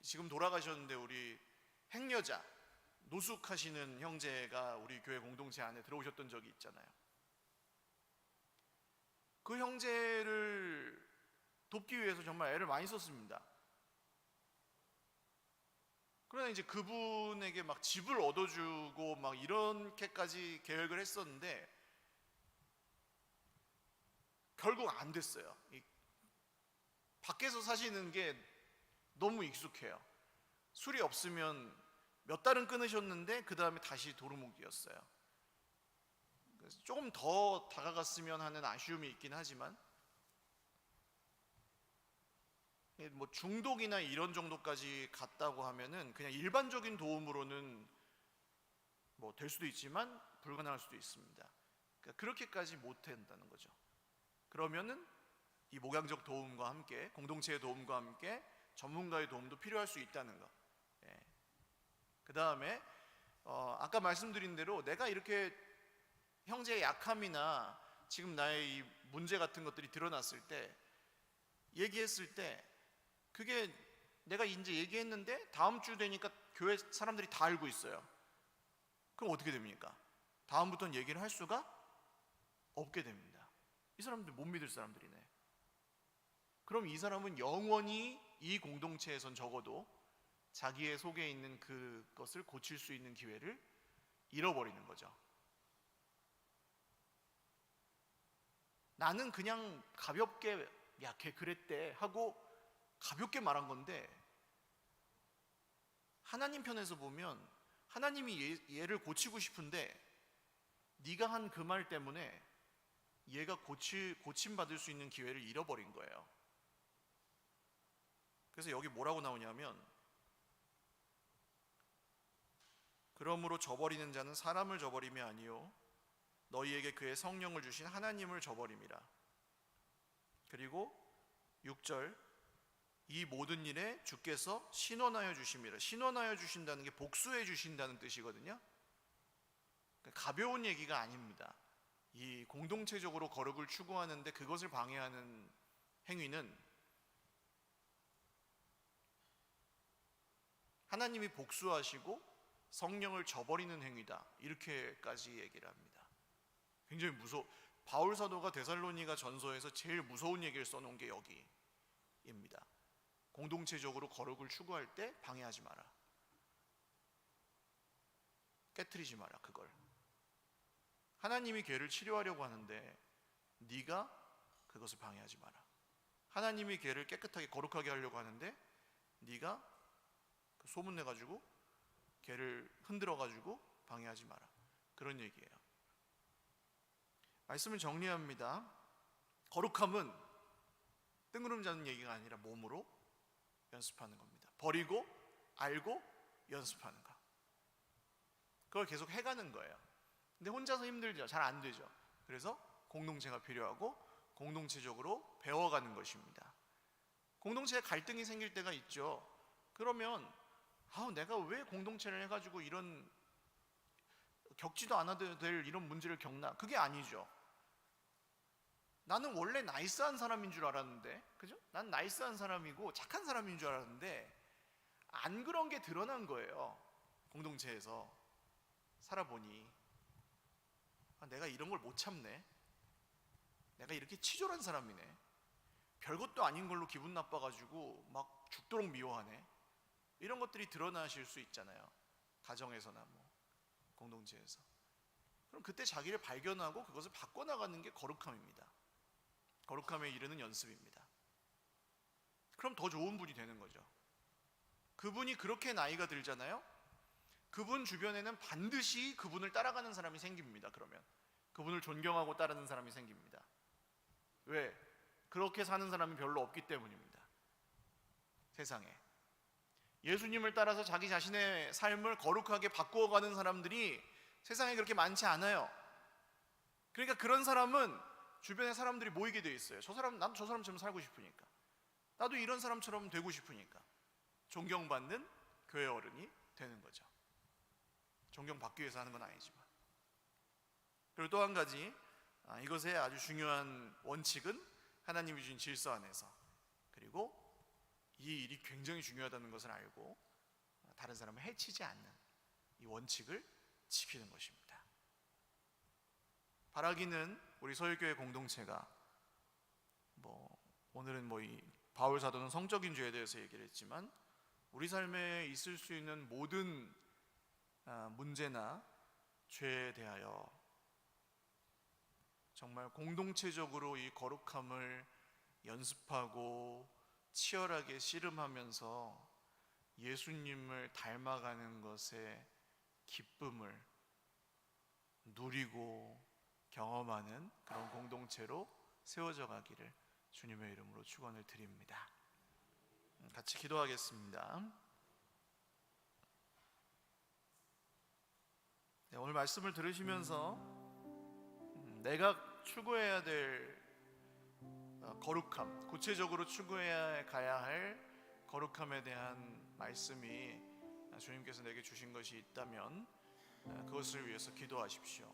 지금 돌아가셨는데 우리 행여자 노숙하시는 형제가 우리 교회 공동체 안에 들어오셨던 적이 있잖아요. 그 형제를 돕기 위해서 정말 애를 많이 썼습니다. 그러나 이제 그분에게 막 집을 얻어주고 막 이렇게까지 계획을 했었는데 결국 안 됐어요. 밖에서 사시는 게 너무 익숙해요. 술이 없으면 몇 달은 끊으셨는데 그 다음에 다시 도루묵이었어요. 그래서 조금 더 다가갔으면 하는 아쉬움이 있긴 하지만 뭐 중독이나 이런 정도까지 갔다고 하면은 그냥 일반적인 도움으로는 뭐 될 수도 있지만 불가능할 수도 있습니다. 그러니까 그렇게까지 못 한다는 거죠. 그러면은 이 목양적 도움과 함께, 공동체의 도움과 함께 전문가의 도움도 필요할 수 있다는 거. 그 다음에 아까 말씀드린 대로 내가 이렇게 형제의 약함이나 지금 나의 이 문제 같은 것들이 드러났을 때, 얘기했을 때, 그게 내가 이제 얘기했는데 다음 주 되니까 교회 사람들이 다 알고 있어요. 그럼 어떻게 됩니까? 다음부터는 얘기를 할 수가 없게 됩니다. 이 사람들 못 믿을 사람들이네. 그럼 이 사람은 영원히 이 공동체에선 적어도 자기의 속에 있는 그것을 고칠 수 있는 기회를 잃어버리는 거죠. 나는 그냥 가볍게 야, 걔 그랬대 하고 가볍게 말한 건데, 하나님 편에서 보면 하나님이 얘를 고치고 싶은데 네가 한 그 말 때문에 얘가 고침받을 수 있는 기회를 잃어버린 거예요. 그래서 여기 뭐라고 나오냐면, 그러므로 저버리는 자는 사람을 저버림이 아니요 너희에게 그의 성령을 주신 하나님을 저버림이라. 그리고 6절, 이 모든 일에 주께서 신원하여 주심이라. 신원하여 주신다는 게 복수해 주신다는 뜻이거든요. 가벼운 얘기가 아닙니다. 이 공동체적으로 거룩을 추구하는데 그것을 방해하는 행위는 하나님이 복수하시고 성령을 저버리는 행위다, 이렇게까지 얘기를 합니다. 굉장히 바울 사도가 데살로니가 전서에서 제일 무서운 얘기를 써놓은 게 여기입니다. 공동체적으로 거룩을 추구할 때 방해하지 마라, 깨트리지 마라. 그걸 하나님이 괴를 치료하려고 하는데 네가 그것을 방해하지 마라. 하나님이 괴를 깨끗하게 거룩하게 하려고 하는데 네가 소문내가지고 걔를 흔들어가지고 방해하지 마라, 그런 얘기예요. 말씀을 정리합니다. 거룩함은 뜬구름 잡는 얘기가 아니라 몸으로 연습하는 겁니다. 버리고 알고 연습하는 거, 그걸 계속 해가는 거예요. 근데 혼자서 힘들죠. 잘 안 되죠. 그래서 공동체가 필요하고 공동체적으로 배워가는 것입니다. 공동체에 갈등이 생길 때가 있죠. 그러면 내가 왜 공동체를 해가지고 이런 겪지도 않아도 될 이런 문제를 겪나? 그게 아니죠. 나는 원래 나이스한 사람인 줄 알았는데, 그죠? 난 나이스한 사람이고 착한 사람인 줄 알았는데 안 그런 게 드러난 거예요. 공동체에서 살아보니 내가 이런 걸 못 참네, 내가 이렇게 치졸한 사람이네, 별것도 아닌 걸로 기분 나빠가지고 막 죽도록 미워하네, 이런 것들이 드러나실 수 있잖아요. 가정에서나 공동체에서. 그럼 그때 자기를 발견하고 그것을 바꿔나가는 게 거룩함입니다. 거룩함에 이르는 연습입니다. 그럼 더 좋은 분이 되는 거죠. 그분이 그렇게 나이가 들잖아요. 그분 주변에는 반드시 그분을 따라가는 사람이 생깁니다. 그러면 그분을 존경하고 따르는 사람이 생깁니다. 왜? 그렇게 사는 사람이 별로 없기 때문입니다. 세상에 예수님을 따라서 자기 자신의 삶을 거룩하게 바꾸어가는 사람들이 세상에 그렇게 많지 않아요. 그러니까 그런 사람은 주변에 사람들이 모이게 돼 있어요. 나도 저 사람처럼 살고 싶으니까, 나도 이런 사람처럼 되고 싶으니까 존경받는 교회 어른이 되는 거죠. 존경받기 위해서 하는 건 아니지만. 그리고 또 한 가지, 이것의 아주 중요한 원칙은 하나님이 주신 질서 안에서, 그리고 이 일이 굉장히 중요하다는 것을 알고 다른 사람을 해치지 않는 이 원칙을 지키는 것입니다. 바라기는 우리 서울교회 공동체가 오늘은 이 바울 사도는 성적인 죄에 대해서 얘기를 했지만 우리 삶에 있을 수 있는 모든 문제나 죄에 대하여 정말 공동체적으로 이 거룩함을 연습하고 치열하게 씨름하면서 예수님을 닮아가는 것의 기쁨을 누리고 경험하는 그런 공동체로 세워져 가기를 주님의 이름으로 축원을 드립니다. 같이 기도하겠습니다. 네, 오늘 말씀을 들으시면서 내가 추구해야 될 거룩함, 구체적으로 추구해야 가야 할 거룩함에 대한 말씀이 주님께서 내게 주신 것이 있다면 그것을 위해서 기도하십시오.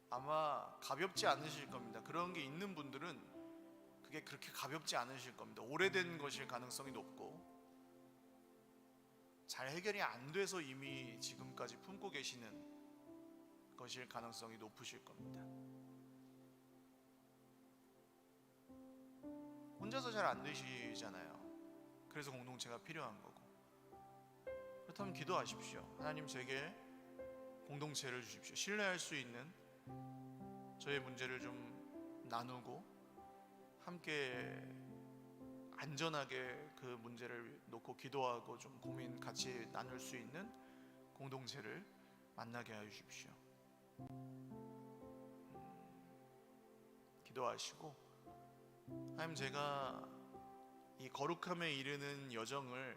아마 가볍지 않으실 겁니다. 그런 게 있는 분들은 그게 그렇게 가볍지 않으실 겁니다. 오래된 것일 가능성이 높고 잘 해결이 안 돼서 이미 지금까지 품고 계시는 것일 가능성이 높으실 겁니다. 혼자서 잘 안 되시잖아요. 그래서 공동체가 필요한 거고. 그렇다면 기도하십시오. 하나님, 제게 공동체를 주십시오. 신뢰할 수 있는, 저의 문제를 좀 나누고 함께 안전하게 그 문제를 놓고 기도하고 좀 고민 같이 나눌 수 있는 공동체를 만나게 하여 주십시오. 기도하시고, 하나님, 제가 이 거룩함에 이르는 여정을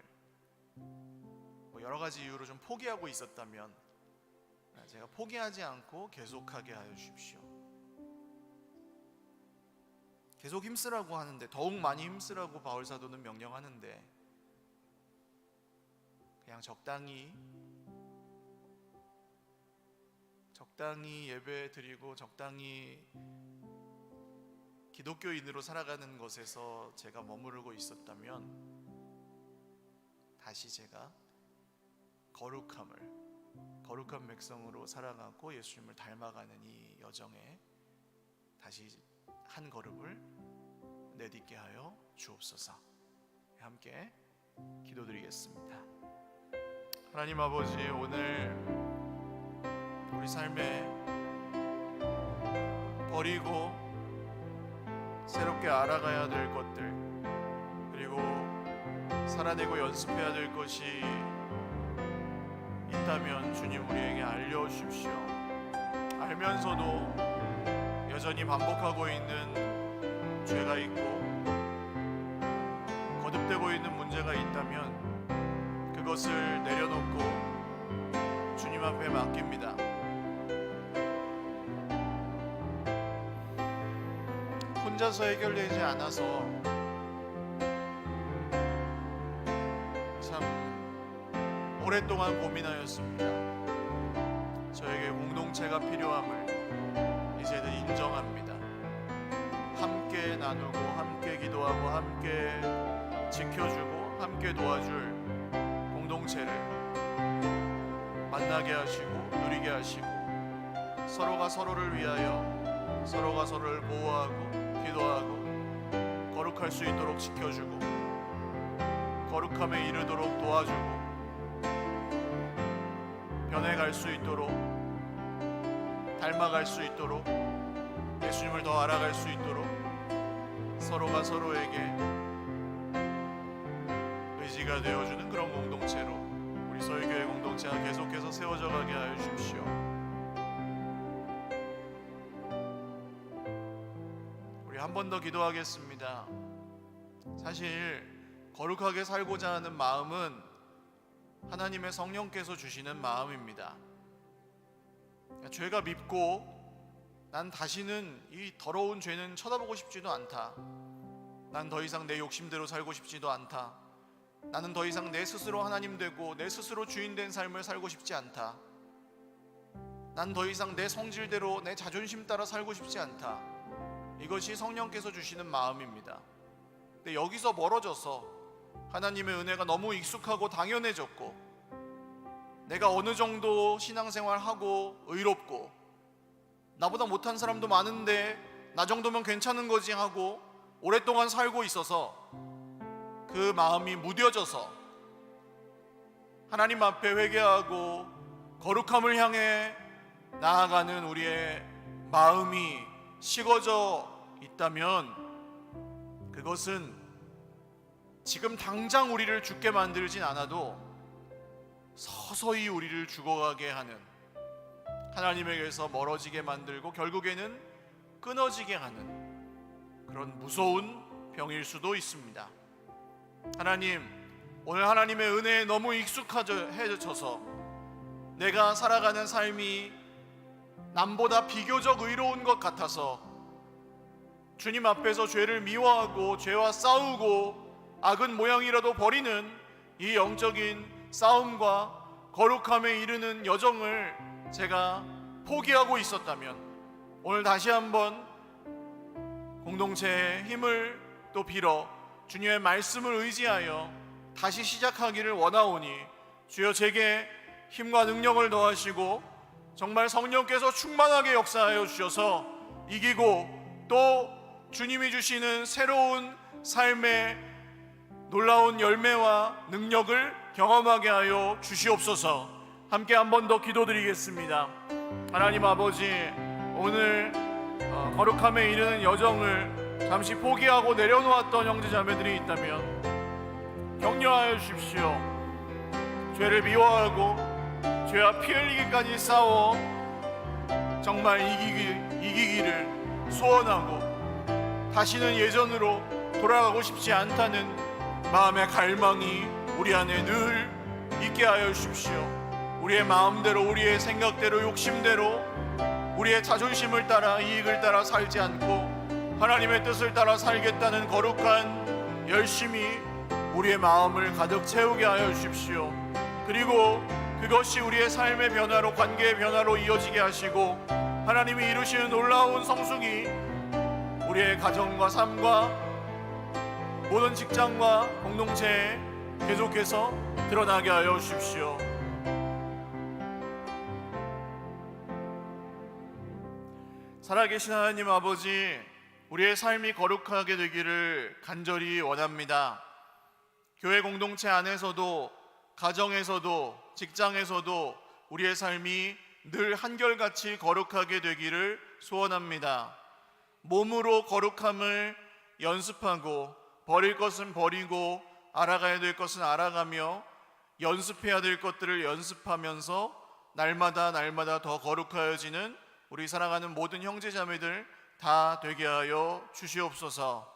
여러 가지 이유로 좀 포기하고 있었다면 제가 포기하지 않고 계속하게 하여 주십시오. 계속 힘쓰라고 하는데, 더욱 많이 힘쓰라고 바울 사도는 명령하는데, 그냥 적당히 예배 드리고 적당히 기독교인으로 살아가는 것에서 제가 머무르고 있었다면 다시 제가 거룩한 백성으로 살아가고 예수님을 닮아가는 이 여정에 다시 한 걸음을 내딛게 하여 주옵소서. 함께 기도드리겠습니다. 하나님 아버지, 오늘 우리 삶에 버리고 새롭게 알아가야 될 것들, 그리고 살아내고 연습해야 될 것이 있다면 주님 우리에게 알려주십시오. 알면서도 여전히 반복하고 있는 죄가 있고 거듭되고 있는 문제가 있다면 그것을 내려놓고 주님 앞에 맡깁니다. 혼자서 해결되지 않아서 참 오랫동안 고민하였습니다. 저에게 공동체가 필요함을 이제는 인정합니다. 함께 나누고 함께 기도하고 함께 지켜주고 함께 도와줄 공동체를 만나게 하시고 누리게 하시고, 서로가 서로를 위하여 서로가 서로를 보호하고 기도하고 거룩할 수 있도록 지켜주고 거룩함에 이르도록 도와주고 변해갈 수 있도록 닮아갈 수 있도록 예수님을 더 알아갈 수 있도록 서로가 서로에게 의지가 되어주는 그런 공동체로 우리 서희교회 공동체가 계속해서 세워져 가게 하여 주십시오. 우리 한 번 더 기도하겠습니다. 사실 거룩하게 살고자 하는 마음은 하나님의 성령께서 주시는 마음입니다. 죄가 밉고 난 다시는 이 더러운 죄는 쳐다보고 싶지도 않다. 난 더 이상 내 욕심대로 살고 싶지도 않다. 나는 더 이상 내 스스로 하나님 되고 내 스스로 주인 된 삶을 살고 싶지 않다. 난 더 이상 내 성질대로 내 자존심 따라 살고 싶지 않다. 이것이 성령께서 주시는 마음입니다. 근데 여기서 멀어져서 하나님의 은혜가 너무 익숙하고 당연해졌고, 내가 어느 정도 신앙생활하고 의롭고 나보다 못한 사람도 많은데 나 정도면 괜찮은 거지 하고 오랫동안 살고 있어서 그 마음이 무뎌져서 하나님 앞에 회개하고 거룩함을 향해 나아가는 우리의 마음이 식어져 있다면 그것은 지금 당장 우리를 죽게 만들진 않아도 서서히 우리를 죽어가게 하는, 하나님에게서 멀어지게 만들고 결국에는 끊어지게 하는 그런 무서운 병일 수도 있습니다. 하나님, 오늘 하나님의 은혜에 너무 익숙해져서 내가 살아가는 삶이 남보다 비교적 의로운 것 같아서 주님 앞에서 죄를 미워하고 죄와 싸우고 악은 모양이라도 버리는 이 영적인 싸움과 거룩함에 이르는 여정을 제가 포기하고 있었다면 오늘 다시 한번 공동체의 힘을 또 빌어 주님의 말씀을 의지하여 다시 시작하기를 원하오니 주여 제게 힘과 능력을 더하시고 정말 성령께서 충만하게 역사하여 주셔서 이기고 또 주님이 주시는 새로운 삶의 놀라운 열매와 능력을 경험하게 하여 주시옵소서. 함께 한 번 더 기도드리겠습니다. 하나님 아버지, 오늘 거룩함에 이르는 여정을 잠시 포기하고 내려놓았던 형제자매들이 있다면 격려하여 주십시오. 죄를 미워하고 죄와 피 흘리기까지 싸워 정말 이기기를 소원하고 다시는 예전으로 돌아가고 싶지 않다는 마음의 갈망이 우리 안에 늘 있게 하여 주십시오. 우리의 마음대로, 우리의 생각대로, 욕심대로, 우리의 자존심을 따라, 이익을 따라 살지 않고 하나님의 뜻을 따라 살겠다는 거룩한 열심이 우리의 마음을 가득 채우게 하여 주십시오. 그리고 그것이 우리의 삶의 변화로, 관계의 변화로 이어지게 하시고 하나님이 이루시는 놀라운 성숙이 우리의 가정과 삶과 모든 직장과 공동체에 계속해서 드러나게 하여 주십시오. 살아계신 하나님 아버지, 우리의 삶이 거룩하게 되기를 간절히 원합니다. 교회 공동체 안에서도, 가정에서도, 직장에서도 우리의 삶이 늘 한결같이 거룩하게 되기를 소원합니다. 몸으로 거룩함을 연습하고 버릴 것은 버리고 알아가야 될 것은 알아가며 연습해야 될 것들을 연습하면서 날마다 더 거룩하여지는 우리 사랑하는 모든 형제자매들 다 되게 하여 주시옵소서.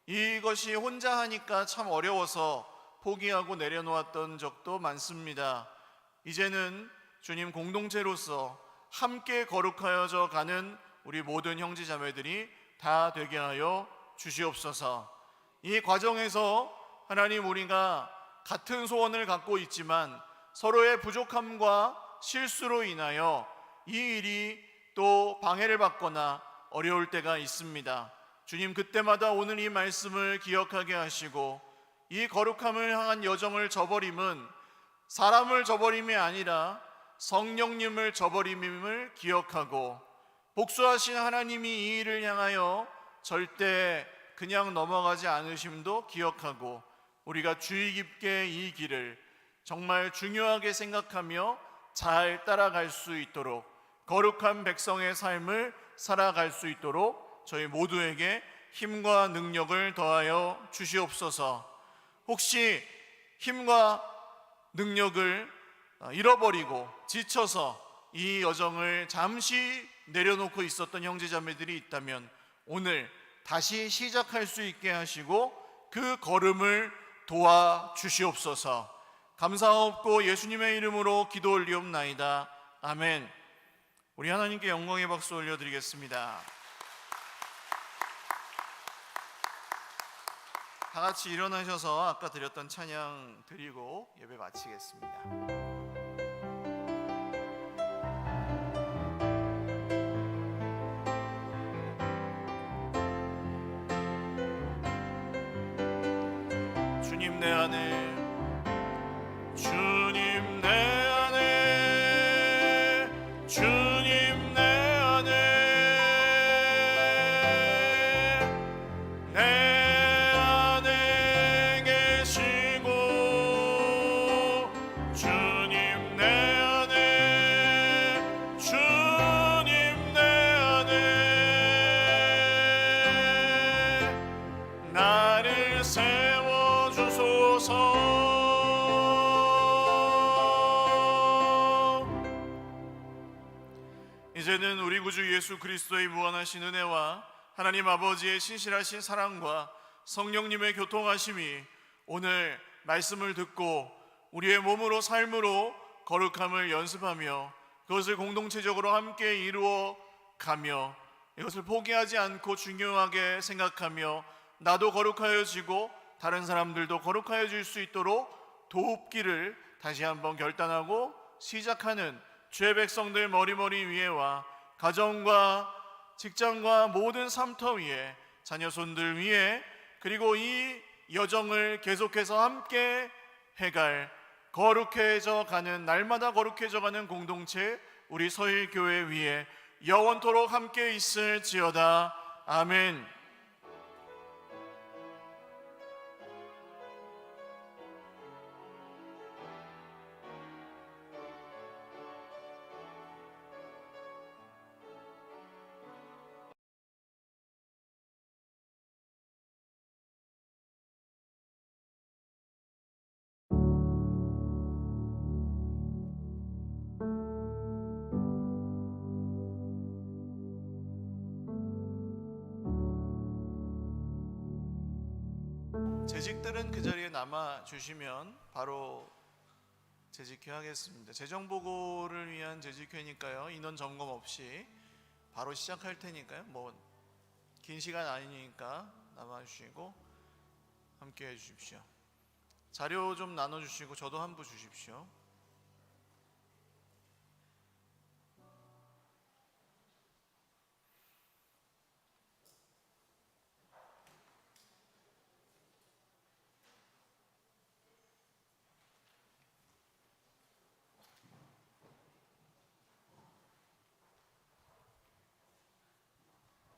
이것이 혼자 하니까 참 어려워서 포기하고 내려놓았던 적도 많습니다. 이제는 주님 공동체로서 함께 거룩하여져 가는 우리 모든 형제자매들이 다 되게 하여 주시옵소서. 이 과정에서 하나님, 우리가 같은 소원을 갖고 있지만 서로의 부족함과 실수로 인하여 이 일이 또 방해를 받거나 어려울 때가 있습니다. 주님, 그때마다 오늘 이 말씀을 기억하게 하시고 이 거룩함을 향한 여정을 저버림은 사람을 저버림이 아니라 성령님을 저버림임을 기억하고 복수하신 하나님이 이 일을 향하여 절대 그냥 넘어가지 않으심도 기억하고 우리가 주의 깊게 이 길을 정말 중요하게 생각하며 잘 따라갈 수 있도록, 거룩한 백성의 삶을 살아갈 수 있도록 저희 모두에게 힘과 능력을 더하여 주시옵소서. 혹시 힘과 능력을 잃어버리고 지쳐서 이 여정을 잠시 내려놓고 있었던 형제자매들이 있다면 오늘 다시 시작할 수 있게 하시고 그 걸음을 도와주시옵소서. 감사하옵고 예수님의 이름으로 기도 올리옵나이다. 아멘. 우리 하나님께 영광의 박수 올려드리겠습니다. 다 같이 일어나셔서 아까 드렸던 찬양 드리고 예배 마치겠습니다. 주님 내 안에, 주님 내 안에, 주님 내 안에, 내 안에 계시고 주님 내 안에, 주님 내 안에 나를 세워주소서. 이제는 우리 구주 예수 그리스도의 무한하신 은혜와 하나님 아버지의 신실하신 사랑과 성령님의 교통하심이 오늘 말씀을 듣고 우리의 몸으로 삶으로 거룩함을 연습하며 그것을 공동체적으로 함께 이루어 가며 이것을 포기하지 않고 중요하게 생각하며 나도 거룩하여지고 다른 사람들도 거룩하여질 수 있도록 돕기를 다시 한번 결단하고 시작하는 주의 백성들 머리머리 위에와 가정과 직장과 모든 삶터 위에, 자녀 손들 위에, 그리고 이 여정을 계속해서 함께 해갈 거룩해져 가는, 날마다 거룩해져 가는 공동체 우리 서일교회 위에 영원토록 함께 있을지어다. 아멘. 재직들은 그 자리에 남아 주시면 바로 재직회 하겠습니다. 재정보고를 위한 재직회니까요. 인원 점검 없이 바로 시작할 테니까요. 뭐 긴 시간 아니니까 남아 주시고 함께 해 주십시오. 자료 좀 나눠 주시고 저도 한 부 주십시오.